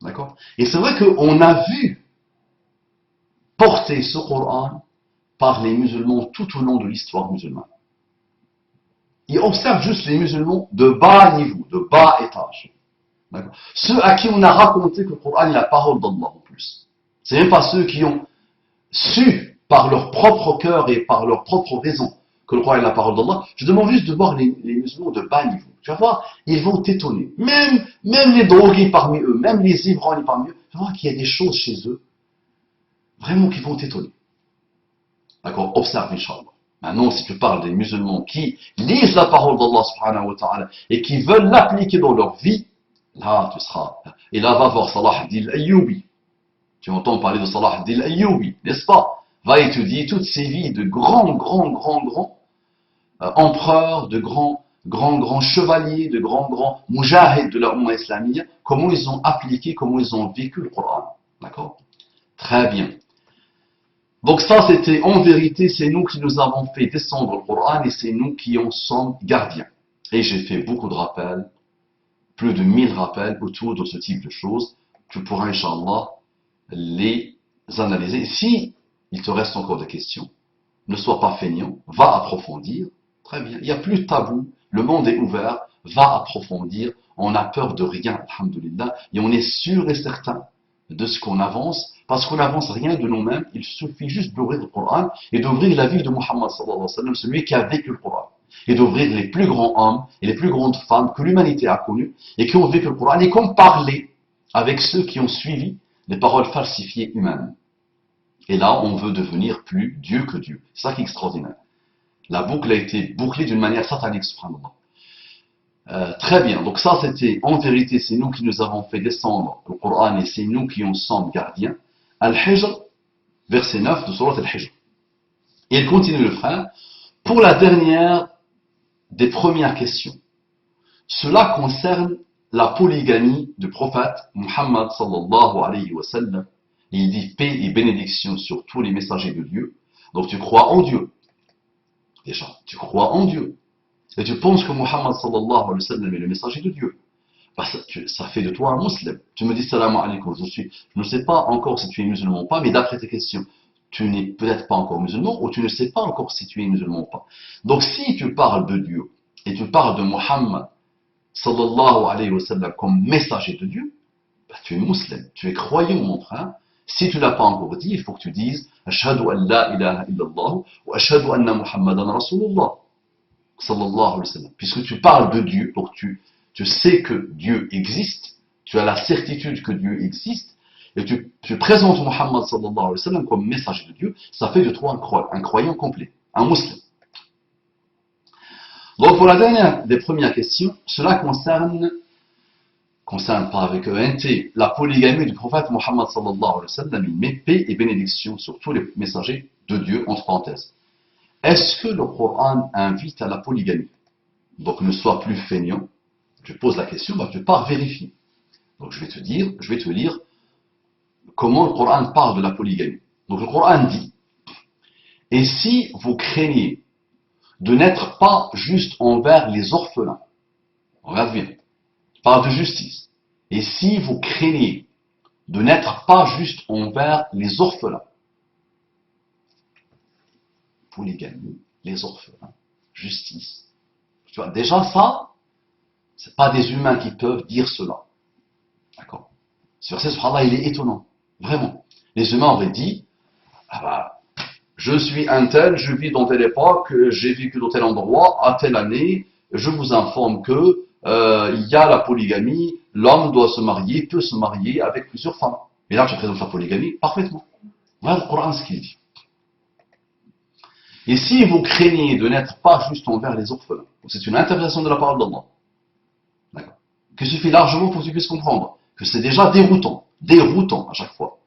D'accord? Et c'est vrai qu'on a vu porter ce Coran par les musulmans tout au long de l'histoire musulmane. Ils observent juste les musulmans de bas niveau, de bas étage. Ceux à qui on a raconté que le Coran est la parole d'Allah en plus. C'est même pas ceux qui ont su par leur propre cœur et par leur propre raison que le Coran est la parole d'Allah. Je demande juste de voir les musulmans de bas niveau. Tu vas voir, ils vont t'étonner. Même les drogués parmi eux, même les ivrognes parmi eux, tu vas voir qu'il y a des choses chez eux, vraiment qui vont t'étonner. D'accord? Observe, Inch'Allah. Maintenant, si tu parles des musulmans qui lisent la parole d'Allah subhanahu wa ta'ala et qui veulent l'appliquer dans leur vie, là, tu seras. Et là, va voir Salah ad-Din al-Ayyubi. Tu entends parler de Salah ad-Din al-Ayyubi, n'est-ce pas? Va étudier toutes ces vies de grands empereurs, de grands chevaliers, de grands mujahid de la Ummah islamiyya, comment ils ont appliqué, comment ils ont vécu le Coran. D'accord? Très bien. Donc ça, c'était en vérité, c'est nous qui nous avons fait descendre le Coran et c'est nous qui en sommes gardiens. Et j'ai fait beaucoup de rappels, plus de 1000 rappels autour de ce type de choses. Tu pourras, Inch'Allah, les analyser. Si il te reste encore des questions, ne sois pas feignant, va approfondir. Très bien, il n'y a plus de tabou, le monde est ouvert, va approfondir. On n'a peur de rien, alhamdoulilah, et on est sûr et certain de ce qu'on avance, parce qu'on n'avance rien de nous-mêmes, il suffit juste d'ouvrir le Coran et d'ouvrir la vie de Muhammad sallallahu alayhi wa sallam, celui qui a vécu le Coran, et d'ouvrir les plus grands hommes et les plus grandes femmes que l'humanité a connus et qui ont vécu le Coran, et qu'on parlait avec ceux qui ont suivi les paroles falsifiées humaines. Et là, on veut devenir plus Dieu que Dieu. C'est ça qui est extraordinaire. La boucle a été bouclée d'une manière satanique, subhanallah. Très bien, donc ça c'était, en vérité, c'est nous qui nous avons fait descendre le Coran et c'est nous qui en sommes gardiens. Al-Hijr, verset 9 de Surat Al-Hijr. Et il continue le frère, pour la dernière des premières questions. Cela concerne la polygamie du prophète Muhammad sallallahu alayhi wa sallam. Il dit paix et bénédiction sur tous les messagers de Dieu. Donc tu crois en Dieu. Déjà, tu crois en Dieu. Et tu penses que Muhammad sallallahu alayhi wa sallam est le messager de Dieu. Bah, ça fait de toi un musulman. Tu me dis salam alaykoum. Je ne sais pas encore si tu es musulman ou pas, mais d'après tes questions, tu n'es peut-être pas encore musulman ou tu ne sais pas encore si tu es musulman ou pas. Donc si tu parles de Dieu et tu parles de Muhammad sallallahu alayhi wa sallam comme messager de Dieu, bah, tu es musulman, tu es croyant mon frère. Si tu ne l'as pas encore dit, il faut que tu dises Ashhadu an la ilaha illallah wa ashhadu anna Muhammadan Rasulullah sallallahu alayhi wa sallam. Puisque tu parles de Dieu, donc tu sais que Dieu existe, tu as la certitude que Dieu existe, et tu présentes Muhammad sallallahu alayhi wa sallam comme messager de Dieu, ça fait de toi un croyant complet, un musulman. Donc pour la dernière des premières questions, cela concerne pas avec un T, la polygamie du prophète Muhammad sallallahu alayhi wa sallam, il met paix et bénédiction sur tous les messagers de Dieu, entre parenthèses. Est-ce que le Coran invite à la polygamie? Donc ne sois plus feignant, tu poses la question, bah, tu pars vérifier. Donc je vais te lire comment le Coran parle de la polygamie. Donc le Coran dit, et si vous craignez de n'être pas juste envers les orphelins, regarde bien, il parle de justice, et si vous craignez de n'être pas juste envers les orphelins, polygamie, les orphelins, justice, tu vois, déjà ça, c'est pas des humains qui peuvent dire cela. D'accord. Ce verset, subhanallah, il est étonnant. Vraiment. Les humains auraient dit, ah bah, je suis un tel, je vis dans telle époque, j'ai vécu dans tel endroit, à telle année, je vous informe que il y a la polygamie, l'homme doit se marier, peut se marier avec plusieurs femmes. Et là, je présente la polygamie parfaitement. Voilà le Coran ce qu'il dit. Et si vous craignez de n'être pas juste envers les orphelins, c'est une interprétation de la parole d'Allah. D'accord. Que suffit largement pour que tu puisses comprendre que c'est déjà déroutant à chaque fois.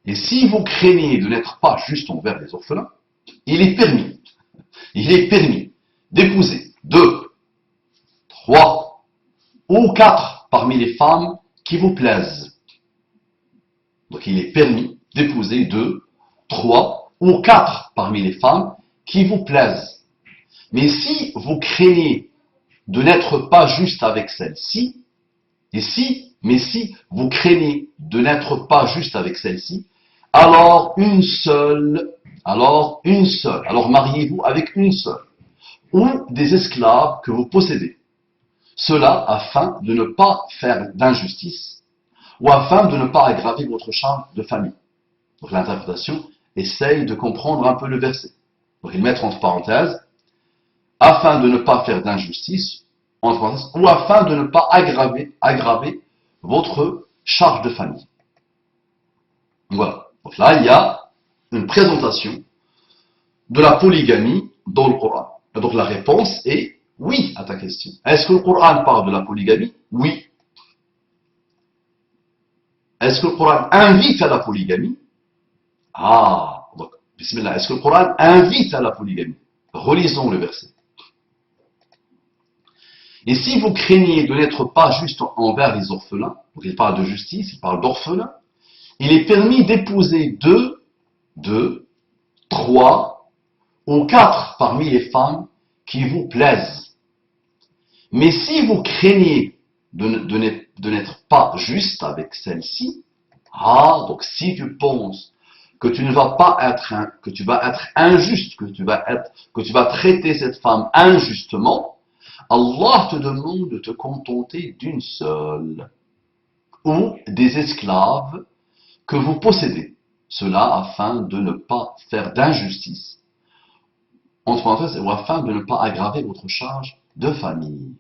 Et si vous craignez de n'être pas juste envers les orphelins, il est permis d'épouser 2, 3 ou 4 parmi les femmes qui vous plaisent. Donc il est permis d'épouser 2, 3 ou 4 parmi les femmes qui vous plaisent. Mais si vous craignez de n'être pas juste avec celle-ci, mais si vous craignez de n'être pas juste avec celle-ci, alors mariez-vous avec une seule, ou des esclaves que vous possédez. Cela afin de ne pas faire d'injustice, ou afin de ne pas aggraver votre charge de famille. Donc l'interprétation essaye de comprendre un peu le verset. Donc il met entre parenthèses, afin de ne pas faire d'injustice, entre parenthèses, ou afin de ne pas aggraver votre charge de famille. Voilà. Donc là, il y a une présentation de la polygamie dans le Coran. Donc la réponse est oui à ta question. Est-ce que le Coran parle de la polygamie? Oui. Est-ce que le Coran invite à la polygamie? Ah, donc, bismillah. Est-ce que le Coran invite à la polygamie? Relisons le verset. Et si vous craignez de n'être pas juste envers les orphelins, donc il parle de justice, il parle d'orphelins, il est permis d'épouser 2, 3 ou 4 parmi les femmes qui vous plaisent. Mais si vous craignez de n'être pas juste avec celle-ci, donc si tu penses que tu ne vas pas être, que tu vas être injuste, que tu vas traiter cette femme injustement, Allah te demande de te contenter d'une seule, ou des esclaves que vous possédez. Cela afin de ne pas faire d'injustice, entre parenthèses, ou afin de ne pas aggraver votre charge de famille.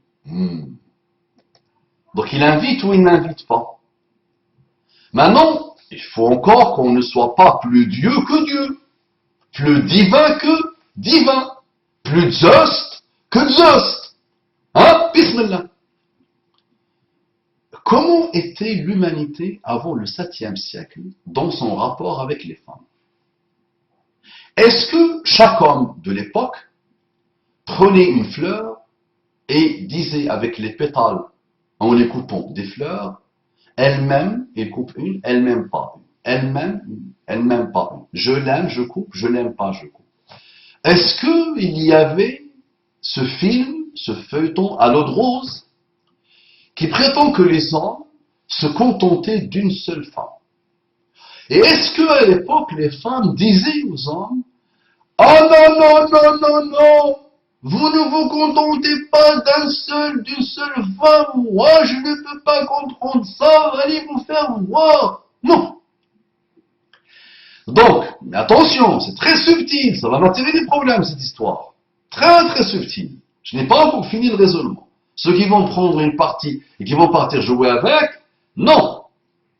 Donc il invite ou il n'invite pas. Maintenant, il faut encore qu'on ne soit pas plus Dieu que Dieu, plus divin que divin, plus Zeus que Zeus. Hein? Bismillah. Comment était l'humanité avant le 7e siècle dans son rapport avec les femmes? Est-ce que chaque homme de l'époque prenait une fleur et disait avec les pétales, en les coupant des fleurs, elle-même, il coupe une, elle-même pas une, elle-même pas une, je l'aime, je coupe, je l'aime pas, je coupe. Est-ce qu'il y avait ce film, ce feuilleton à l'eau de rose, qui prétend que les hommes se contentaient d'une seule femme? Et est-ce qu'à l'époque, les femmes disaient aux hommes, « Oh non, non, non, non, non, vous ne vous contentez pas d'une seule femme, moi je ne peux pas comprendre ça, allez vous faire voir. » Non. Donc, attention, c'est très subtil, ça va m'attirer des problèmes cette histoire. Très très subtil. Je n'ai pas encore fini le raisonnement. Ceux qui vont prendre une partie et qui vont partir jouer avec, non.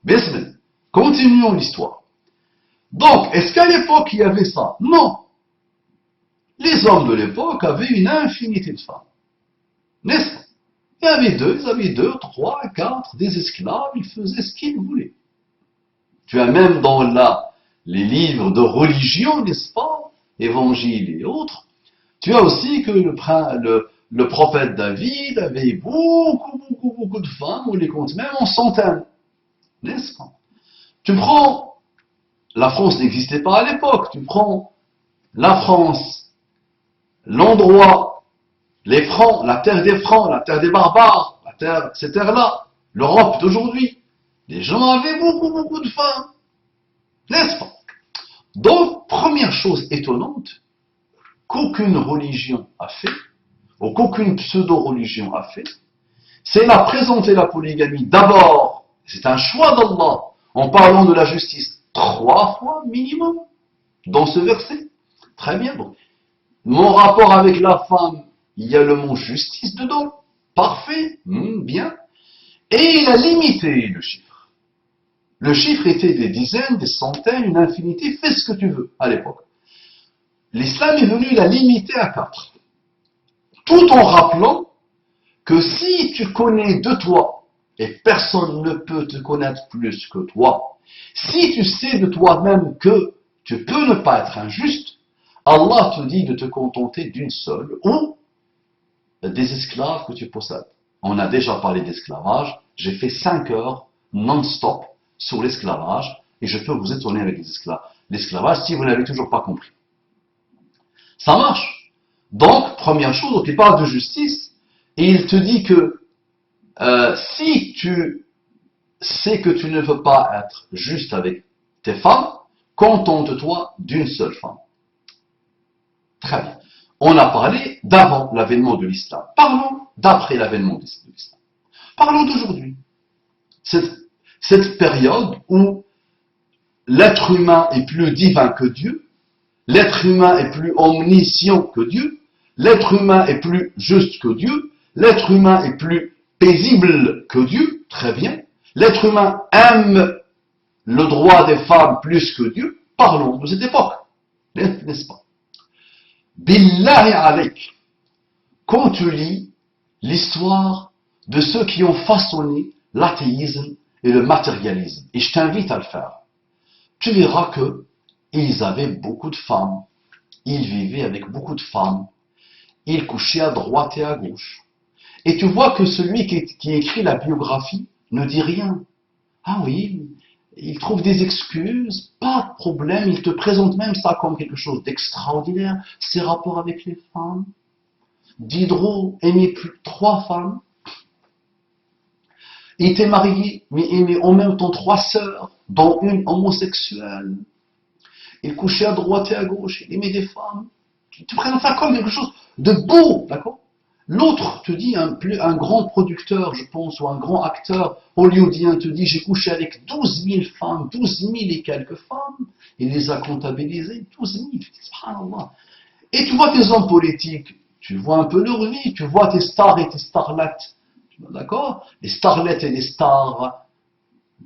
Bismillah. Continuons l'histoire. Donc, est-ce qu'à l'époque il y avait ça? Non. Les hommes de l'époque avaient une infinité de femmes. N'est-ce pas? Ils avaient deux, trois, quatre, des esclaves, ils faisaient ce qu'ils voulaient. Tu as même dans les livres de religion, n'est-ce pas, évangiles et autres, tu as aussi que le prophète David avait beaucoup de femmes, on les compte même en centaines, n'est-ce pas? Tu prends, la France n'existait pas à l'époque, tu prends la France, l'endroit, les Francs, la terre des Francs, la terre des barbares, ces terres-là, l'Europe d'aujourd'hui, les gens avaient beaucoup de femmes, n'est-ce pas? Donc, première chose étonnante qu'aucune religion a fait, ou qu'aucune pseudo-religion a fait, c'est la présenter la polygamie d'abord, c'est un choix d'Allah, en parlant de la justice 3 fois minimum, dans ce verset. Très bien, bon. Mon rapport avec la femme, il y a le mot justice dedans. Parfait, bien. Et il a limité le chiffre. Le chiffre était des dizaines, des centaines, une infinité, fais ce que tu veux à l'époque. L'islam est venu la limiter à 4. Tout en rappelant que si tu connais de toi, et personne ne peut te connaître plus que toi, si tu sais de toi-même que tu peux ne pas être injuste, Allah te dit de te contenter d'une seule ou des esclaves que tu possèdes. On a déjà parlé d'esclavage, j'ai fait 5 heures non-stop sur l'esclavage et je peux vous étonner avec l'esclavage si vous n'avez toujours pas compris. Ça marche. Donc, première chose, donc il parle de justice et il te dit que si tu sais que tu ne veux pas être juste avec tes femmes, contente-toi d'une seule femme. Très bien. On a parlé d'avant l'avènement de l'islam. Parlons d'après l'avènement de l'islam. Parlons d'aujourd'hui. Cette période où l'être humain est plus divin que Dieu, l'être humain est plus omniscient que Dieu, l'être humain est plus juste que Dieu, l'être humain est plus paisible que Dieu, très bien. L'être humain aime le droit des femmes plus que Dieu. Parlons de cette époque, n'est-ce pas? Billahi alayk, quand tu lis l'histoire de ceux qui ont façonné l'athéisme et le matérialisme, et je t'invite à le faire, tu verras que ils avaient beaucoup de femmes, ils vivaient avec beaucoup de femmes, ils couchaient à droite et à gauche. Et tu vois que celui qui écrit la biographie ne dit rien. Ah oui, il trouve des excuses, pas de problème, il te présente même ça comme quelque chose d'extraordinaire, ses rapports avec les femmes. Diderot aimait plus 3 femmes. Il était marié, mais aimait en même temps 3 sœurs, dont une homosexuelle. Il couchait à droite et à gauche, il aimait des femmes. Tu te présentes ça comme quelque chose de beau, d'accord? L'autre te dit, un grand producteur, je pense, ou un grand acteur hollywoodien te dit, j'ai couché avec 12 000 femmes, 12 000 et quelques femmes, il les a comptabilisées, 12 000, subhanallah. Et tu vois tes hommes politiques, tu vois un peu leur vie, tu vois tes stars et tes starlettes, d'accord? Les starlettes et les stars,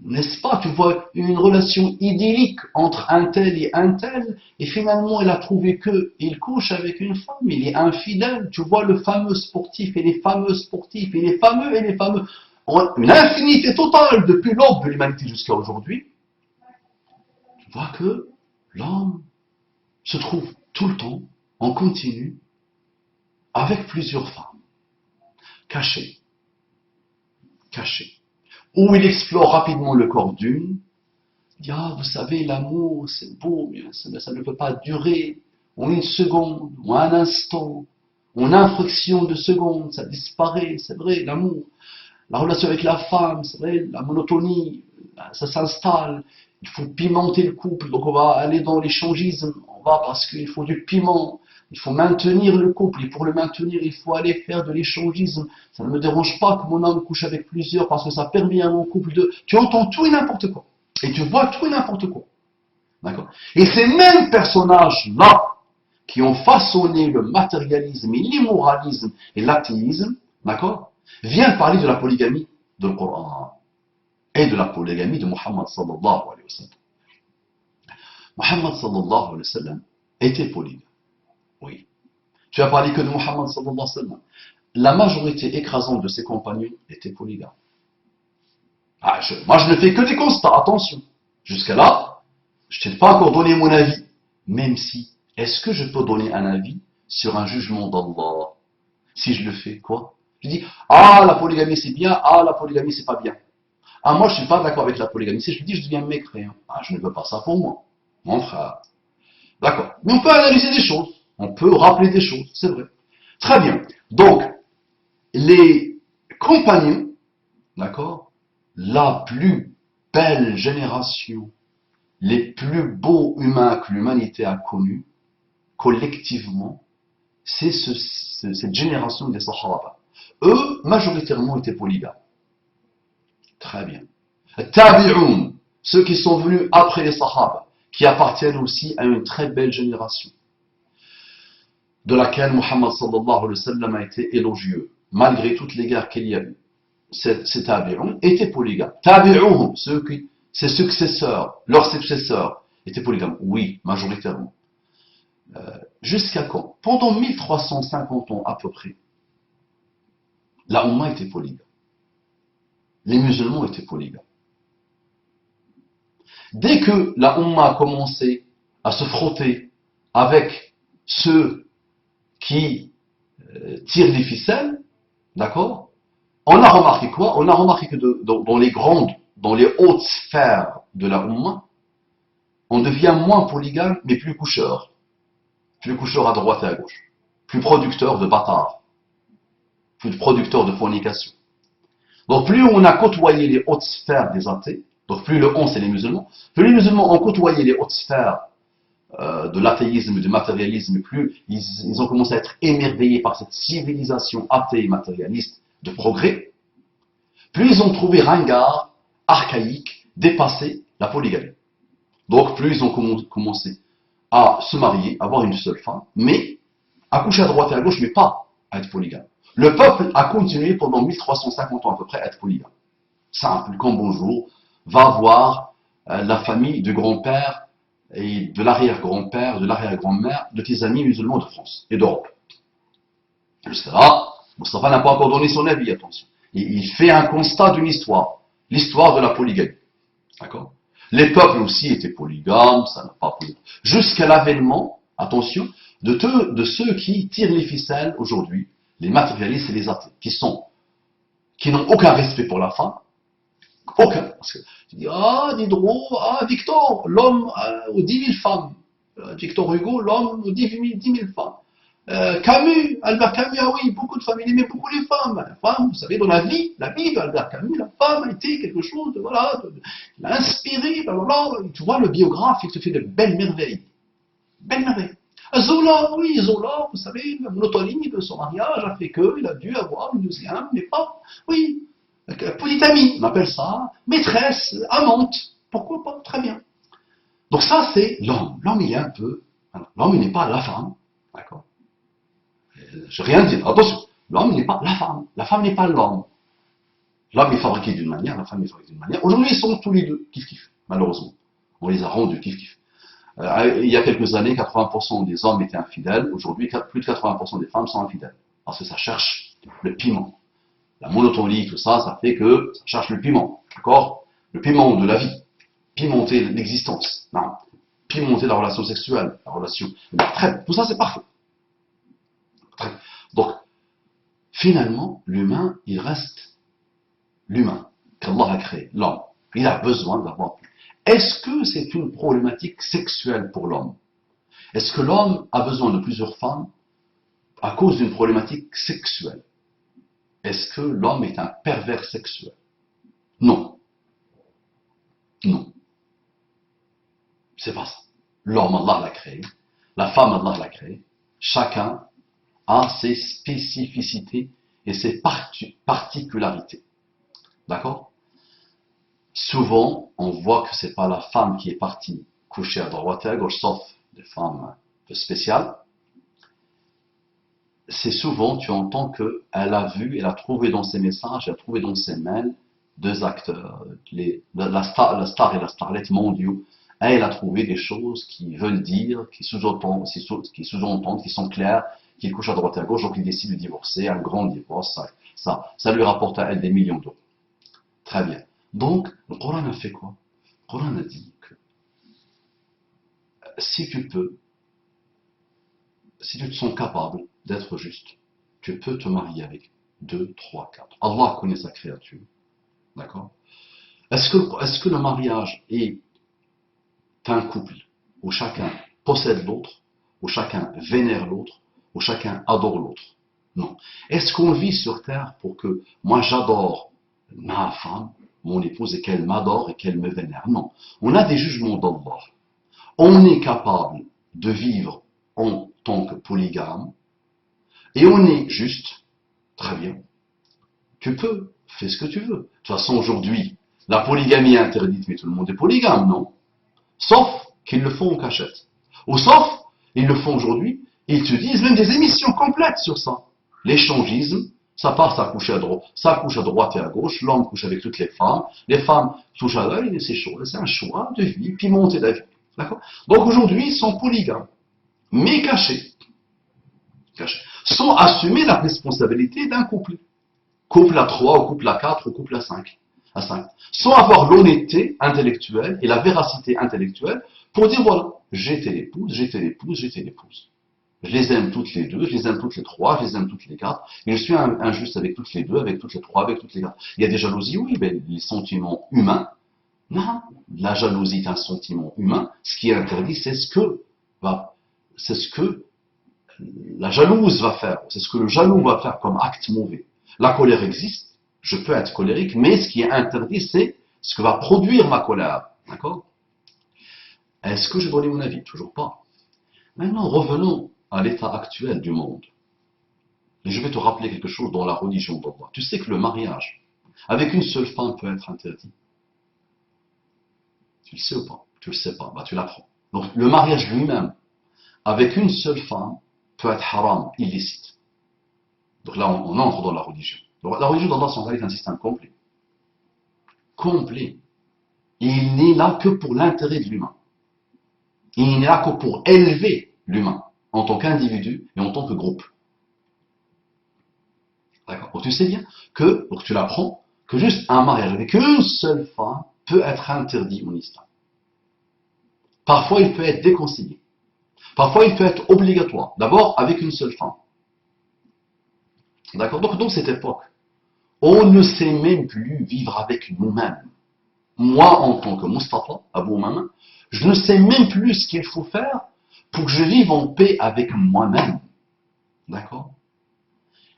n'est-ce pas? Tu vois une relation idyllique entre un tel et un tel, et finalement il a trouvé qu'il couche avec une femme, il est infidèle. Tu vois le fameux sportif et les fameux sportifs et les fameux et les fameux. Une infinité totale depuis l'aube de l'humanité jusqu'à aujourd'hui. Tu vois que l'homme se trouve tout le temps, en continu, avec plusieurs femmes, cachées, où il explore rapidement le corps d'une, il dit, ah, vous savez, l'amour, c'est beau, mais ça ne peut pas durer en une seconde, ou un instant, en une fraction de seconde, ça disparaît, c'est vrai, l'amour. La relation avec la femme, c'est vrai, la monotonie, ça s'installe, il faut pimenter le couple, donc on va aller dans l'échangisme, on va parce qu'il faut du piment, il faut maintenir le couple, et pour le maintenir, il faut aller faire de l'échangisme. Ça ne me dérange pas que mon homme couche avec plusieurs, parce que ça permet à mon couple de... Tu entends tout et n'importe quoi. Et tu vois tout et n'importe quoi. D'accord? Et ces mêmes personnages-là, qui ont façonné le matérialisme et l'immoralisme et l'athéisme, d'accord, viennent parler de la polygamie dans le Coran. et de la polygamie de Muhammad sallallahu alayhi wa sallam. Muhammad sallallahu alayhi wa sallam était polygame. Oui. Tu as parlé que de Muhammad sallallahu alayhi wa sallam. La majorité écrasante de ses compagnons était polygame. Moi, je ne fais que des constats, attention. Jusqu'à là, je ne t'ai pas encore donné mon avis. Même si, est-ce que je peux donner un avis sur un jugement d'Allah? Si je le fais, quoi? Je dis, ah, la polygamie c'est bien, ah, la polygamie c'est pas bien. Ah, moi je suis pas d'accord avec la polygamie. Si je lui dis, je deviens mécréant. Ah, je ne veux pas ça pour moi. Mon frère. D'accord. Mais on peut analyser des choses. On peut rappeler des choses, c'est vrai. Très bien. Donc, les compagnons, d'accord, la plus belle génération, les plus beaux humains que l'humanité a connus, collectivement, c'est cette génération des Sahaba. Eux, majoritairement, étaient polygames. Très bien. Tabi'un, ceux qui sont venus après les Sahaba, qui appartiennent aussi à une très belle génération, de laquelle Muhammad sallallahu alayhi wa sallam a été élogieux, malgré toutes les guerres qu'il y a eu. Ces tabi'un étaient polygames. Tabi'uhum, ses successeurs, leurs successeurs, étaient polygames. Oui, majoritairement. Jusqu'à quand? Pendant 1350 ans à peu près, la Ummah était polygame. Les musulmans étaient polygames. Dès que la Ummah a commencé à se frotter avec ceux qui tirent les ficelles, d'accord, on a remarqué quoi? On a remarqué que dans les hautes sphères de la Ummah, on devient moins polygame, mais plus coucheur. Plus coucheur à droite et à gauche. Plus producteur de bâtards. Plus producteur de fornication. Donc plus on a côtoyé les hautes sphères des athées, donc plus le on c'est les musulmans, plus les musulmans ont côtoyé les hautes sphères de l'athéisme et du matérialisme, plus ils ont commencé à être émerveillés par cette civilisation athée et matérialiste de progrès, plus ils ont trouvé ringard, archaïque, dépassé la polygamie. Donc plus ils ont commencé à se marier, à avoir une seule femme, mais à coucher à droite et à gauche, mais pas à être polygame. Le peuple a continué pendant 1350 ans à peu près à être polygame. Simple, comme bonjour, va voir la famille du grand-père et de l'arrière-grand-père, de l'arrière-grand-mère de tes amis musulmans de France et d'Europe. Jusqu'à là, Mustafa n'a pas encore donné son avis, attention. Il fait un constat d'une histoire, l'histoire de la polygamie. D'accord? Les peuples aussi étaient polygames, ça n'a pas pris. Jusqu'à l'avènement, attention, de ceux qui tirent les ficelles aujourd'hui, les matérialistes et les athées, qui n'ont aucun respect pour la femme, aucun. Parce que tu dis, ah, Diderot, ah, Victor, l'homme aux 10 000 femmes. Victor Hugo, l'homme aux 10 000 femmes. Camus, Albert Camus, ah oui, beaucoup de femmes, il aimait beaucoup les femmes. La femme, vous savez, dans la vie d'Albert Camus, la femme a été quelque chose de, voilà, il a inspiré, blablabla. Tu vois, le biographe, il te fait de belles merveilles. Belles merveilles. Zola, oui, Zola, vous savez, la monotonie de son mariage a fait qu'il a dû avoir une deuxième, mais pas, oui, polygamie, on appelle ça, maîtresse, amante, pourquoi pas, très bien. Donc ça, c'est l'homme. L'homme, il est un peu, l'homme, il n'est pas la femme, d'accord? Je n'ai rien dit, attention, l'homme n'est pas la femme n'est pas l'homme. L'homme est fabriqué d'une manière, la femme est fabriquée d'une manière. Aujourd'hui, ils sont tous les deux kiff-kiff, malheureusement. On les a rendus kiff-kiff. Il y a quelques années, 80% des hommes étaient infidèles. Aujourd'hui, plus de 80% des femmes sont infidèles. Parce que ça cherche le piment. La monotonie, tout ça, ça fait que ça cherche le piment. D'accord? Le piment de la vie. Pimenter l'existence. Non. Pimenter la relation sexuelle. La relation. Très, tout ça, c'est parfait. Très. Donc, finalement, l'humain, il reste l'humain qu'Allah a créé, l'homme. Il a besoin d'avoir. Est-ce que c'est une problématique sexuelle pour l'homme? Est-ce que l'homme a besoin de plusieurs femmes à cause d'une problématique sexuelle? Est-ce que l'homme est un pervers sexuel? Non. Non. C'est pas ça. L'homme, Allah l'a créé. La femme, Allah l'a créé. Chacun a ses spécificités et ses particularités. D'accord? Souvent, on voit que c'est pas la femme qui est partie coucher à droite et à gauche, sauf des femmes un peu spéciales. C'est souvent, tu entends qu'elle a vu, elle a trouvé dans ses messages, elle a trouvé dans ses mails deux acteurs, la star et la starlette mondiaux, elle a trouvé des choses qui veulent dire, qui sous-entendent, qui sont claires, qui couchent à droite et à gauche, donc il décide de divorcer, un grand divorce, ça lui rapporte à elle des millions d'euros. Très bien. Donc, le Coran a fait quoi? Le Coran a dit que si tu te sens capable d'être juste, tu peux te marier avec 2, 3, 4. Allah connaît sa créature. D'accord? Est-ce que le mariage est un couple où chacun possède l'autre, où chacun vénère l'autre, où chacun adore l'autre? Non. Est-ce qu'on vit sur terre pour que moi j'adore ma femme, mon épouse, et qu'elle m'adore et qu'elle me vénère? Non. On a des jugements d'Allah. On est capable de vivre en tant que polygame et on est juste. Très bien. Tu peux, fais ce que tu veux. De toute façon, aujourd'hui, la polygamie est interdite, mais tout le monde est polygame, non? Sauf qu'ils le font en cachette. Ou sauf, ils le font aujourd'hui, ils te disent même des émissions complètes sur ça. L'échangisme, ça passe à coucher à droite, ça couche à droite et à gauche, l'homme couche avec toutes les femmes touchent à l'œil, c'est un choix de vie, pimenté de la vie. D'accord? Donc aujourd'hui, ils sont polygames, mais cachés. Sans assumer la responsabilité d'un couple. Couple à 3, ou couple à 4, ou couple à 5. Sans avoir l'honnêteté intellectuelle et la véracité intellectuelle pour dire voilà, j'étais l'épouse. Je les aime toutes les deux, je les aime toutes les trois, je les aime toutes les quatre, et je suis injuste avec toutes les deux, avec toutes les trois, avec toutes les quatre. Il y a des jalousies, oui, mais les sentiments humains, non, la jalousie est un sentiment humain. Ce qui est interdit, c'est ce que la jalouse va faire, c'est ce que le jaloux va faire comme acte mauvais. La colère existe, je peux être colérique, mais ce qui est interdit, c'est ce que va produire ma colère. D'accord? Est-ce que je dois donner mon avis? Toujours pas. Maintenant, revenons à l'état actuel du monde. Et je vais te rappeler quelque chose dans la religion d'Allah. Tu sais que le mariage avec une seule femme peut être interdit. Tu le sais ou pas? Tu le sais pas, bah tu l'apprends. Donc le mariage lui-même avec une seule femme peut être haram, illicite. Donc là, on entre dans la religion. Donc, la religion d'Allah est un système complet. Complet. Il n'est là que pour l'intérêt de l'humain. Il n'est là que pour élever l'humain en tant qu'individu et en tant que groupe. D'accord? Donc tu sais bien que, donc tu l'apprends, que juste un mariage avec une seule femme peut être interdit en islam. Parfois, il peut être déconseillé. Parfois, il peut être obligatoire. D'abord, avec une seule femme. D'accord? Donc, dans cette époque, on ne sait même plus vivre avec nous-mêmes. Moi, en tant que Mustafa, Abou Mama, je ne sais même plus ce qu'il faut faire pour que je vive en paix avec moi-même. D'accord?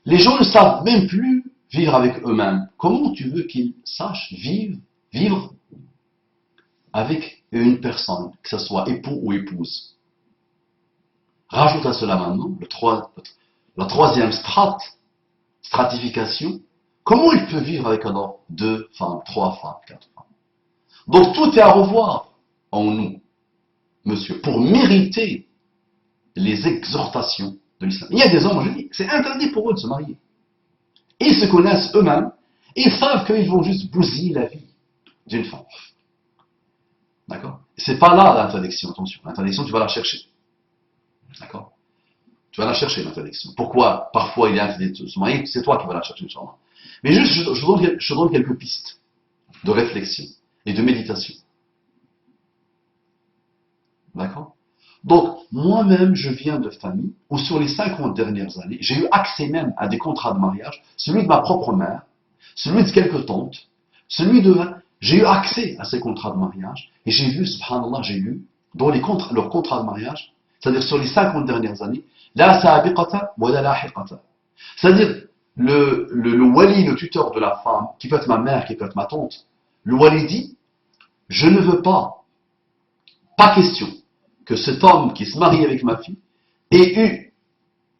Les gens ne savent même plus vivre avec eux-mêmes. Comment tu veux qu'ils sachent vivre avec une personne, que ce soit époux ou épouse? Rajoute à cela maintenant la troisième stratification. Comment il peut vivre avec alors 2 femmes, 3 femmes, 4 femmes? Donc tout est à revoir en nous, monsieur, pour mériter les exhortations de l'islam. Il y a des hommes, je dis, c'est interdit pour eux de se marier. Ils se connaissent eux-mêmes, ils savent qu'ils vont juste bousiller la vie d'une femme. D'accord? C'est pas là l'interdiction, attention. L'interdiction, tu vas la chercher. D'accord? Tu vas la chercher, l'interdiction. Pourquoi parfois il est interdit de se marier? C'est toi qui vas la chercher, Inch'Allah. Mais juste, je donne quelques pistes de réflexion et de méditation. D'accord? Donc, moi-même, je viens de famille où sur les 50 dernières années, j'ai eu accès même à des contrats de mariage, celui de ma propre mère, celui de quelques tantes, j'ai eu accès à ces contrats de mariage, et j'ai vu, subhanallah, j'ai lu, dans leurs contrats de mariage, c'est-à-dire sur les 50 dernières années, la sabiqata wa la lahiqata. C'est-à-dire, le wali, le tuteur de la femme, qui peut être ma mère, qui peut être ma tante, le wali dit, je ne veux pas question, que cet homme qui se marie avec ma fille ait eu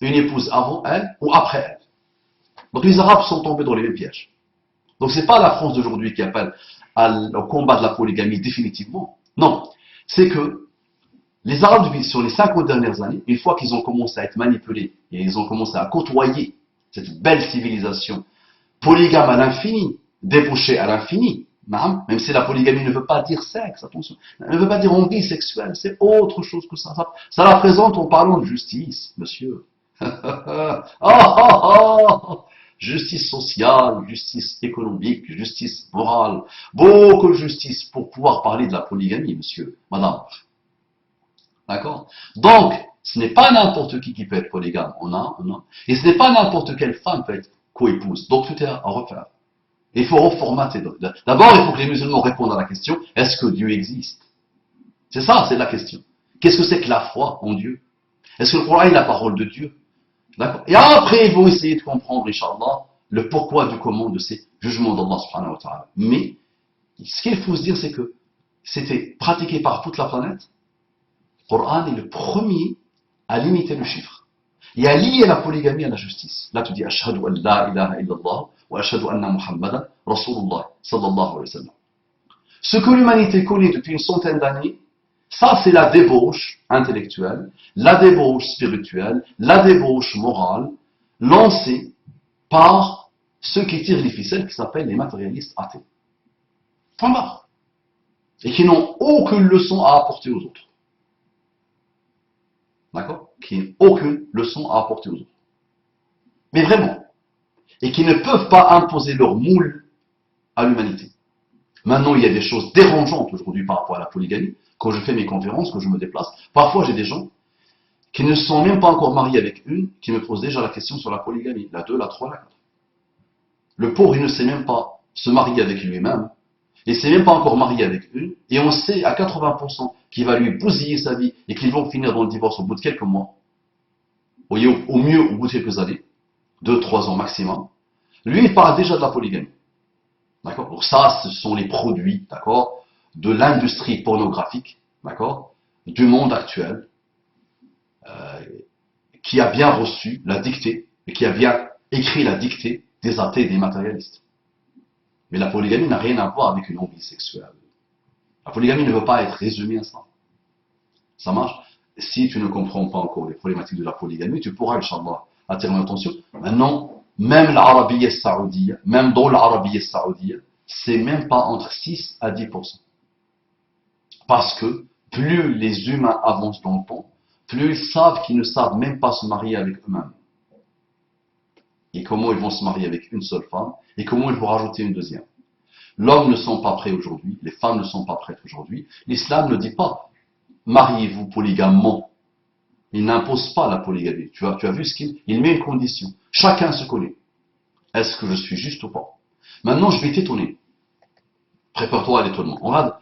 une épouse avant elle ou après elle. Donc les Arabes sont tombés dans les mêmes pièges. Donc c'est pas la France d'aujourd'hui qui appelle au combat de la polygamie définitivement. Non, c'est que les Arabes, sur les 50 dernières années, une fois qu'ils ont commencé à être manipulés et ils ont commencé à côtoyer cette belle civilisation polygame à l'infini, débaucher à l'infini. Même si la polygamie ne veut pas dire sexe, attention, elle ne veut pas dire envie sexuelle, c'est autre chose que ça. Ça la présente en parlant de justice, monsieur. Justice sociale, justice économique, justice morale, beaucoup de justice pour pouvoir parler de la polygamie, monsieur, madame. D'accord? Donc, ce n'est pas n'importe qui peut être polygame, on a. Et ce n'est pas n'importe quelle femme peut être co-épouse. Donc, tout est à refaire. Il faut reformater. D'abord, il faut que les musulmans répondent à la question, est-ce que Dieu existe? C'est ça, c'est la question. Qu'est-ce que c'est que la foi en Dieu? Est-ce que le Coran est la parole de Dieu? D'accord? Et après, ils vont essayer de comprendre, Inch'Allah, le pourquoi du comment de ces jugements d'Allah subhanahu wa ta'ala. Mais, ce qu'il faut se dire, c'est que c'était pratiqué par toute la planète. Le Coran est le premier à limiter le chiffre et à lier la polygamie à la justice. Là, tu dis, Ashhadu an la ilaha illallah wa ashhadu anna Muhammadan Rasulullah sallallahu alayhi wa sallam. Ce que l'humanité connaît depuis une centaine d'années, ça c'est la débauche intellectuelle, la débauche spirituelle, la débauche morale, lancée par ceux qui tirent les ficelles qui s'appellent les matérialistes athées. Point barre. Et qui n'ont aucune leçon à apporter aux autres. D'accord? Qui n'ont aucune leçon à apporter aux autres. Mais vraiment. Et qui ne peuvent pas imposer leur moule à l'humanité. Maintenant, il y a des choses dérangeantes aujourd'hui par rapport à la polygamie. Quand je fais mes conférences, quand je me déplace, parfois j'ai des gens qui ne sont même pas encore mariés avec une, qui me posent déjà la question sur la polygamie. La 2, la 3, la 4. Le pauvre, il ne sait même pas se marier avec lui-même. Il ne s'est même pas encore marié avec une. Et on sait à 80% qu'il va lui bousiller sa vie et qu'ils vont finir dans le divorce au bout de quelques mois. Au mieux, au bout de quelques années. 2-3 ans maximum. Lui, il parle déjà de la polygamie. D'accord? Donc ça, ce sont les produits, d'accord, de l'industrie pornographique, d'accord, du monde actuel, qui a bien reçu la dictée, et qui a bien écrit la dictée des athées et des matérialistes. Mais la polygamie n'a rien à voir avec une envie sexuelle. La polygamie ne veut pas être résumée à ça. Ça marche? Si tu ne comprends pas encore les problématiques de la polygamie, tu pourras, Inch'Allah, attirer mon attention. Maintenant, même l'Arabie saoudienne, même dans l'Arabie saoudienne, c'est même pas entre 6 à 10%. Parce que plus les humains avancent dans le temps, plus ils savent qu'ils ne savent même pas se marier avec eux-mêmes. Et comment ils vont se marier avec une seule femme, et comment ils vont rajouter une deuxième. L'homme ne sont pas prêts aujourd'hui, les femmes ne sont pas prêtes aujourd'hui. L'islam ne dit pas, mariez-vous polygamement. Il n'impose pas la polygamie. Tu as vu ce qu'il met une condition. Chacun se connaît. Est-ce que je suis juste ou pas? Maintenant, je vais t'étonner. Prépare-toi à l'étonnement. Regarde.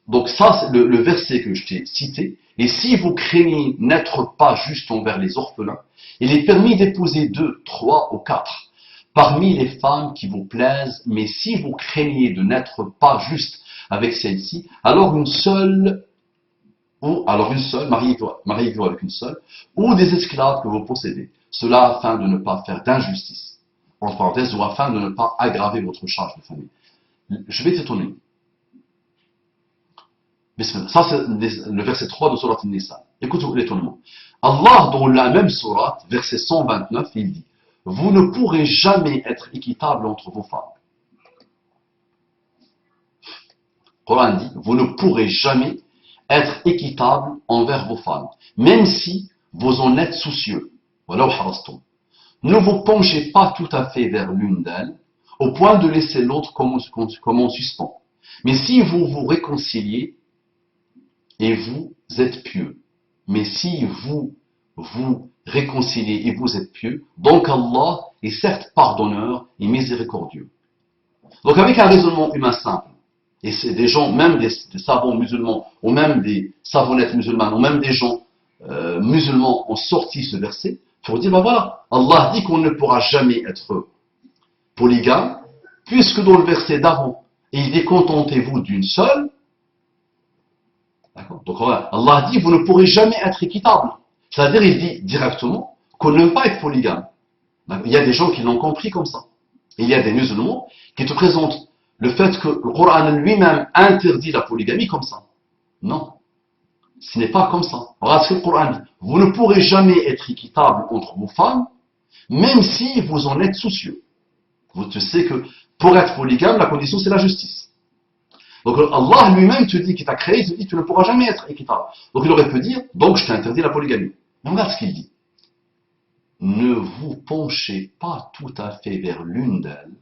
Donc ça, c'est le verset que je t'ai cité. Et si vous craignez n'être pas juste envers les orphelins, il est permis d'épouser 2, 3 ou 4 parmi les femmes qui vous plaisent, mais si vous craignez de n'être pas juste avec celle-ci, alors une seule, mariez-vous avec une seule, ou des esclaves que vous possédez. Cela afin de ne pas faire d'injustice, entre parenthèses, ou afin de ne pas aggraver votre charge de famille. Je vais t'étonner. Ça, c'est le verset 3 de Surat An-Nisa. Écoute l'étonnement. Allah, dans la même Surat, verset 129, il dit, vous ne pourrez jamais être équitable entre vos femmes. Le Coran dit, vous ne pourrez jamais être équitable envers vos femmes, même si vous en êtes soucieux. Voilà, ne vous penchez pas tout à fait vers l'une d'elles, au point de laisser l'autre comme en suspens. Mais si vous vous réconciliez, et vous êtes pieux. Mais si vous vous réconciliez et vous êtes pieux, donc Allah est certes pardonneur et miséricordieux. Donc avec un raisonnement humain simple, et c'est des gens, même des savants musulmans, ou même des savonnettes musulmanes, ou même des gens musulmans ont sorti ce verset pour dire, ben voilà, Allah dit qu'on ne pourra jamais être polygame, puisque dans le verset d'avant, il dit contentez-vous d'une seule. Donc Allah dit, vous ne pourrez jamais être équitable. C'est-à-dire, il dit directement qu'on ne peut pas être polygame. Il y a des gens qui l'ont compris comme ça. Il y a des musulmans qui te présentent le fait que le Coran lui-même interdit la polygamie comme ça. Non. Ce n'est pas comme ça. Regarde ce que le Coran dit. Vous ne pourrez jamais être équitable entre vos femmes, même si vous en êtes soucieux. Tu sais que Pour être polygame, la condition c'est la justice. Donc Allah lui-même te dit qu'il t'a créé, il te dit tu ne pourras jamais être équitable. Donc il aurait pu dire, donc je t'ai interdit la polygamie. Mais regarde ce qu'il dit. Ne vous penchez pas tout à fait vers l'une d'elles,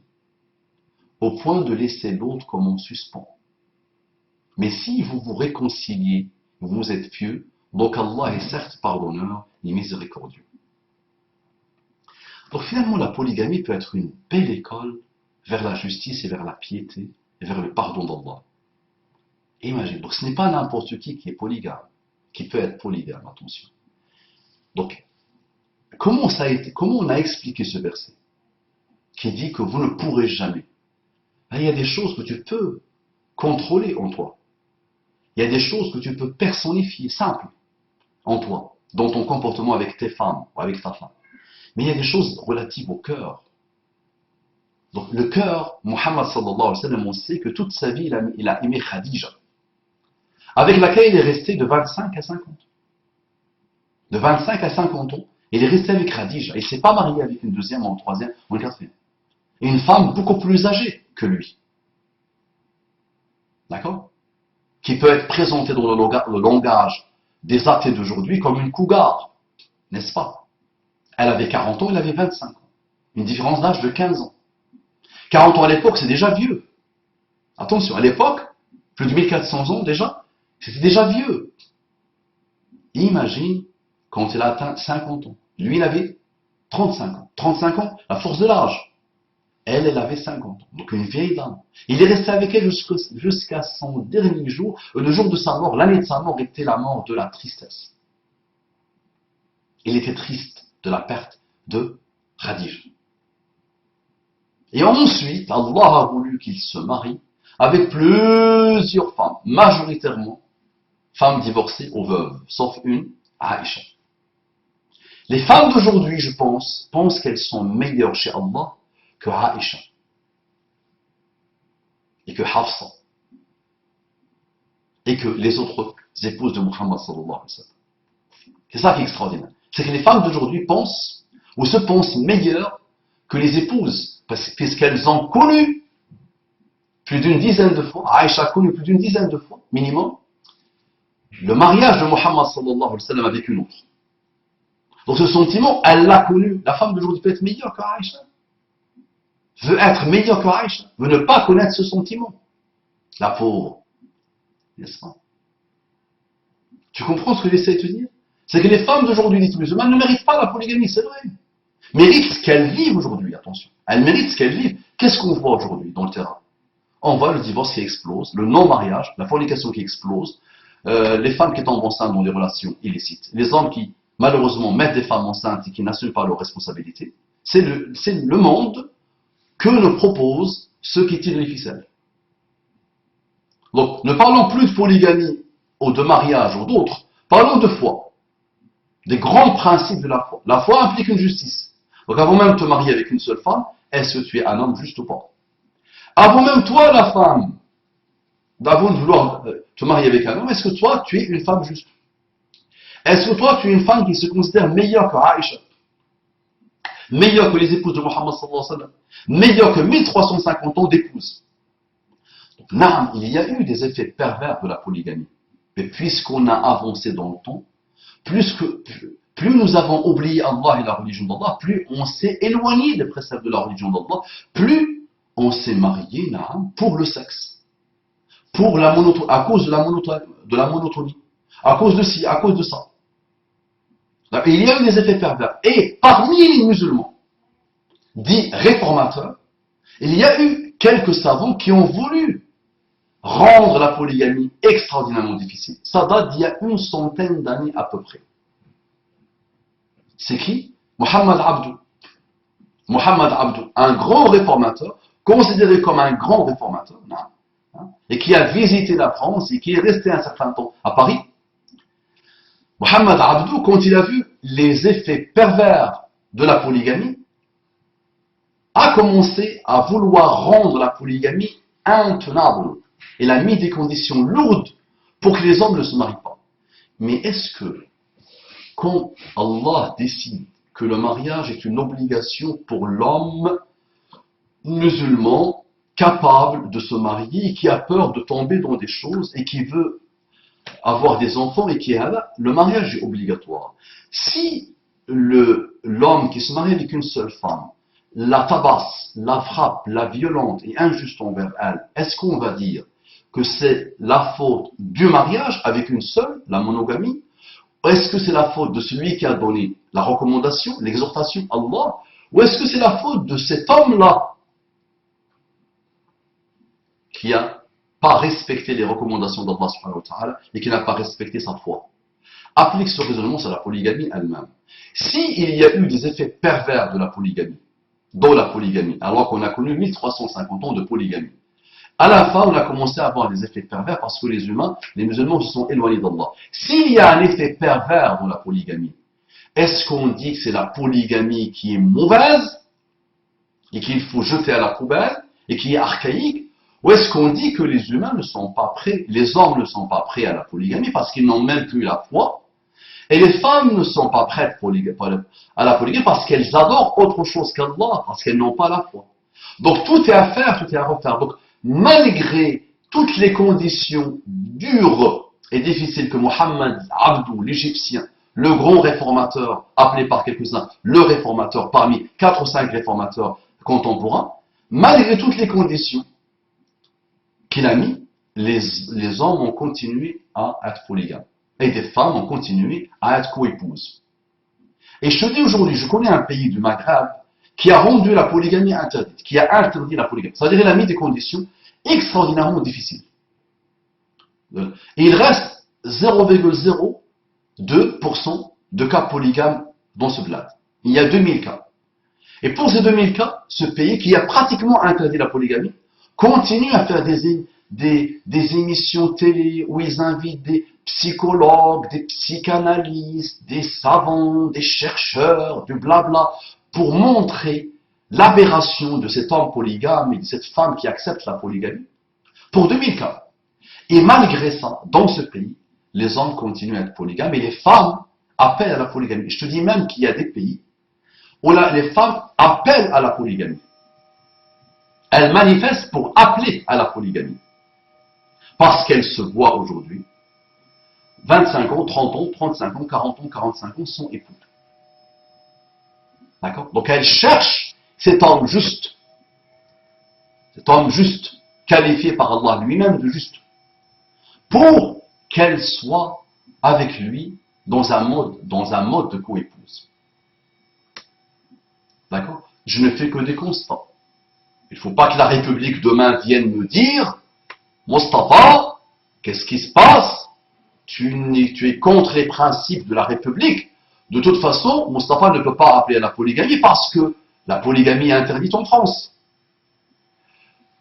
au point de laisser l'autre comme en suspens. Mais si vous vous réconciliez, vous êtes pieux, donc Allah est certes pardonneur et miséricordieux. Donc finalement, la polygamie peut être une belle école vers la justice et vers la piété et vers le pardon d'Allah. Imagine, donc ce n'est pas n'importe qui est polygame, qui peut être polygame, attention. Donc, comment on a expliqué ce verset qui dit que vous ne pourrez jamais? Il y a des choses que tu peux contrôler en toi. Il y a des choses que tu peux personnifier, simples, en toi, dans ton comportement avec tes femmes ou avec ta femme. Mais il y a des choses relatives au cœur. Donc le cœur, Muhammad sallallahu alayhi wa sallam, on sait que toute sa vie, il a aimé Khadija, avec laquelle il est resté de 25 à 50 ans. De 25 à 50 ans, il est resté avec Khadija. Il ne s'est pas marié avec une deuxième, ou une troisième, ou une quatrième. Une femme beaucoup plus âgée que lui. D'accord? Qui peut être présentée dans le langage des athées d'aujourd'hui comme une cougar, n'est-ce pas? Elle avait 40 ans, il avait 25 ans. Une différence d'âge de 15 ans. 40 ans à l'époque, c'est déjà vieux. Attention, à l'époque, plus de 1400 ans déjà, c'était déjà vieux. Imagine quand il a atteint 50 ans. Lui, il avait 35 ans. 35 ans, la force de l'âge. Elle avait 50 ans. Donc une vieille dame. Il est resté avec elle jusqu'à son dernier jour. Le jour de sa mort, l'année de sa mort était la mort de la tristesse. Il était triste de la perte de Khadija. Et ensuite, Allah a voulu qu'il se marie avec plusieurs femmes, majoritairement femmes divorcées ou veuves, sauf une, Aïcha. Les femmes d'aujourd'hui, je pensent qu'elles sont meilleures chez Allah que Aïcha et que Hafsa et que les autres épouses de Muhammad sallallahu alayhi wa sallam. C'est ça qui est extraordinaire. C'est que les femmes d'aujourd'hui pensent ou se pensent meilleures que les épouses, puisqu'elles ont connu plus d'une dizaine de fois, Aïcha a connu plus d'une dizaine de fois, minimum, le mariage de Muhammad sallallahu alayhi wa sallam avec une autre. Donc ce sentiment, elle l'a connu. La femme d'aujourd'hui peut être meilleure que Aïcha. Veut être meilleure que Aïcha. Veut ne pas connaître ce sentiment. La pauvre. N'est-ce pas? Tu comprends ce que j'essaie de te dire? C'est que les femmes d'aujourd'hui dites musulmanes ne méritent pas la polygamie, c'est vrai. Méritent ce qu'elles vivent aujourd'hui, attention. Elles méritent ce qu'elles vivent. Qu'est-ce qu'on voit aujourd'hui dans le terrain? On voit le divorce qui explose, le non-mariage, la fornication qui explose, les femmes qui tombent enceintes dans des relations illicites, les hommes qui, malheureusement, mettent des femmes enceintes et qui n'assument pas leurs responsabilités. C'est le monde que nous proposent ceux qui tirent les ficelles. Donc, ne parlons plus de polygamie ou de mariage ou d'autres. Parlons de foi. Des grands principes de la foi. La foi implique une justice. Donc, avant même de te marier avec une seule femme, est-ce que tu es un homme juste ou pas? Avant même toi, la femme, avant de vouloir te marier avec un homme, est-ce que toi, tu es une femme juste? Est-ce que toi, tu es une femme qui se considère meilleure que Aïcha? Meilleure que les épouses de Muhammad sallallahu alayhi wa sallam? Meilleure que 1350 ans d'épouses? Non, il y a eu des effets pervers de la polygamie. Mais puisqu'on a avancé dans le temps, plus nous avons oublié Allah et la religion d'Allah, plus on s'est éloigné des préceptes de la religion d'Allah, plus on s'est marié pour le sexe, pour la monotonie, à cause de la monotonie, à cause de ci, à cause de ça. Il y a eu des effets pervers. Et parmi les musulmans, dits réformateurs, il y a eu quelques savants qui ont voulu rendre la polygamie extraordinairement difficile. Ça date d'il y a une centaine d'années à peu près. C'est qui? Mohammed Abdou. Mohammed Abdou, un grand réformateur, considéré comme un grand réformateur, et qui a visité la France et qui est resté un certain temps à Paris. Mohammed Abdou, quand il a vu les effets pervers de la polygamie, a commencé à vouloir rendre la polygamie intenable. Il a mis des conditions lourdes pour que les hommes ne se marient pas. Mais est-ce que, quand Allah décide que le mariage est une obligation pour l'homme musulman, capable de se marier, qui a peur de tomber dans des choses et qui veut avoir des enfants et qui est là, le mariage est obligatoire. Si l'homme qui se marie avec une seule femme la tabasse, la frappe, la violente et injuste envers elle, est-ce qu'on va dire que c'est la faute du mariage avec une seule, la monogamie, ou est-ce que c'est la faute de celui qui a donné la recommandation, l'exhortation, Allah, ou est-ce que c'est la faute de cet homme-là qui n'a pas respecté les recommandations d'Allah subhanahu wa ta'ala et qui n'a pas respecté sa foi? Applique ce raisonnement sur la polygamie elle-même. S'il y a eu des effets pervers de la polygamie, dans la polygamie, alors qu'on a connu 1350 ans de polygamie, à la fin, on a commencé à avoir des effets pervers parce que les humains, les musulmans se sont éloignés d'Allah. S'il y a un effet pervers dans la polygamie, est-ce qu'on dit que c'est la polygamie qui est mauvaise et qu'il faut jeter à la poubelle et qui est archaïque? Ou est-ce qu'on dit que les humains ne sont pas prêts, les hommes ne sont pas prêts à la polygamie parce qu'ils n'ont même plus la foi, et les femmes ne sont pas prêtes à la polygamie parce qu'elles adorent autre chose qu'Allah, parce qu'elles n'ont pas la foi. Donc tout est à faire, tout est à refaire. Donc malgré toutes les conditions dures et difficiles que Mohammed Abdou, l'Égyptien, le grand réformateur, appelé par quelques-uns le réformateur parmi 4 ou 5 réformateurs contemporains, malgré toutes les conditions qu'il a mis, les hommes ont continué à être polygames. Et des femmes ont continué à être coépouses. Et je te dis aujourd'hui, je connais un pays du Maghreb qui a rendu la polygamie interdite, qui a interdit la polygamie. C'est-à-dire qu'il a mis des conditions extraordinairement difficiles. Et il reste 0,02% de cas polygames dans ce bled. Il y a 2000 cas. Et pour ces 2000 cas, ce pays qui a pratiquement interdit la polygamie continue à faire des émissions télé où ils invitent des psychologues, des psychanalystes, des savants, des chercheurs, du blabla, pour montrer l'aberration de cet homme polygame et de cette femme qui accepte la polygamie, pour 2000 cas. Et malgré ça, dans ce pays, les hommes continuent à être polygames et les femmes appellent à la polygamie. Je te dis même qu'il y a des pays où les femmes appellent à la polygamie. Elles manifestent pour appeler à la polygamie. Parce qu'elles se voient aujourd'hui 25 ans, 30 ans, 35 ans, 40 ans, 45 ans sont époux. D'accord? Donc elles cherchent cet homme juste, qualifié par Allah lui-même de juste, pour qu'elle soit avec lui dans un mode de coépouse. D'accord? Je ne fais que des constats. Il ne faut pas que la République demain vienne me dire « Mostafa, qu'est-ce qui se passe? Tu es contre les principes de la République. De toute façon, Mostafa ne peut pas appeler à la polygamie parce que la polygamie est interdite en France.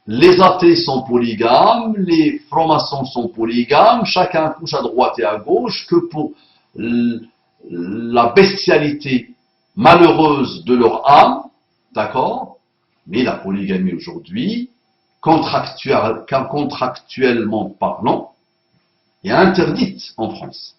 Les athées sont polygames, les francs-maçons sont polygames, chacun couche à droite et à gauche, que pour la bestialité malheureuse de leur âme, d'accord? Mais la polygamie aujourd'hui, contractuellement parlant, est interdite en France.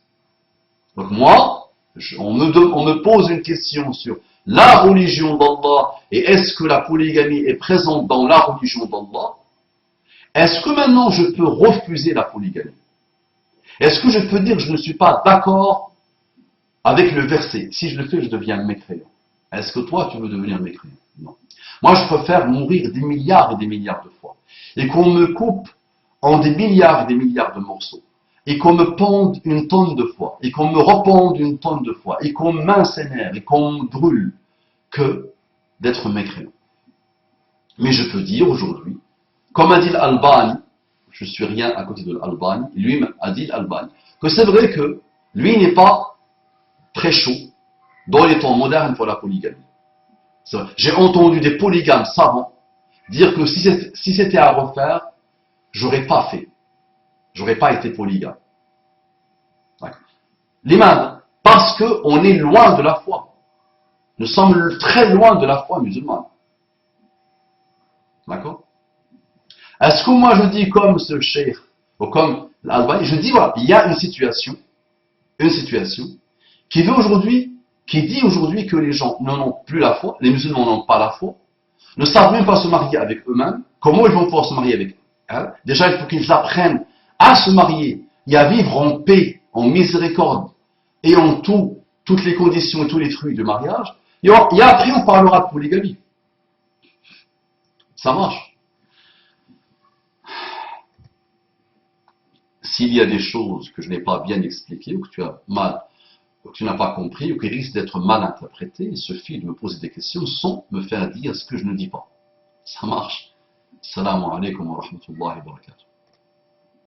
Donc moi, on me pose une question sur la religion d'Allah et est-ce que la polygamie est présente dans la religion d'Allah? Est-ce que maintenant je peux refuser la polygamie? Est-ce que je peux dire que je ne suis pas d'accord avec le verset? Si je le fais, je deviens mécréant. Est-ce que toi, tu veux devenir mécréant? Non. Moi, je préfère mourir des milliards et des milliards de fois. Et qu'on me coupe en des milliards et des milliards de morceaux. Et qu'on me pende une tonne de fois. Et qu'on me repende une tonne de fois. Et qu'on m'incinère et qu'on me brûle. Que d'être mécréant. Mais je peux dire aujourd'hui, comme a dit l'Albani, je suis rien à côté de l'Albani, lui a dit l'Albani, que c'est vrai que lui n'est pas très chaud dans les temps modernes pour la polygamie. J'ai entendu des polygames savants dire que si c'était à refaire, j'aurais pas fait. J'aurais pas été polygame. L'imam, parce qu'on est loin de la foi. Nous sommes très loin de la foi musulmane. D'accord? Est-ce que moi je dis comme ce cheikh, ou comme l'Albani, je dis voilà, il y a une situation qui dit aujourd'hui que les gens n'en ont plus la foi, les musulmans n'ont pas la foi, ne savent même pas se marier avec eux-mêmes, comment ils vont pouvoir se marier avec eux? Déjà, il faut qu'ils apprennent à se marier et à vivre en paix, en miséricorde et en toutes les conditions et tous les fruits du mariage. Et après, on parlera de polygamie. Ça marche. S'il y a des choses que je n'ai pas bien expliquées ou que tu n'as pas compris ou qui risquent d'être mal interprétées, il suffit de me poser des questions sans me faire dire ce que je ne dis pas. Ça marche. Assalamu alaikum wa rahmatullahi wa barakatuh.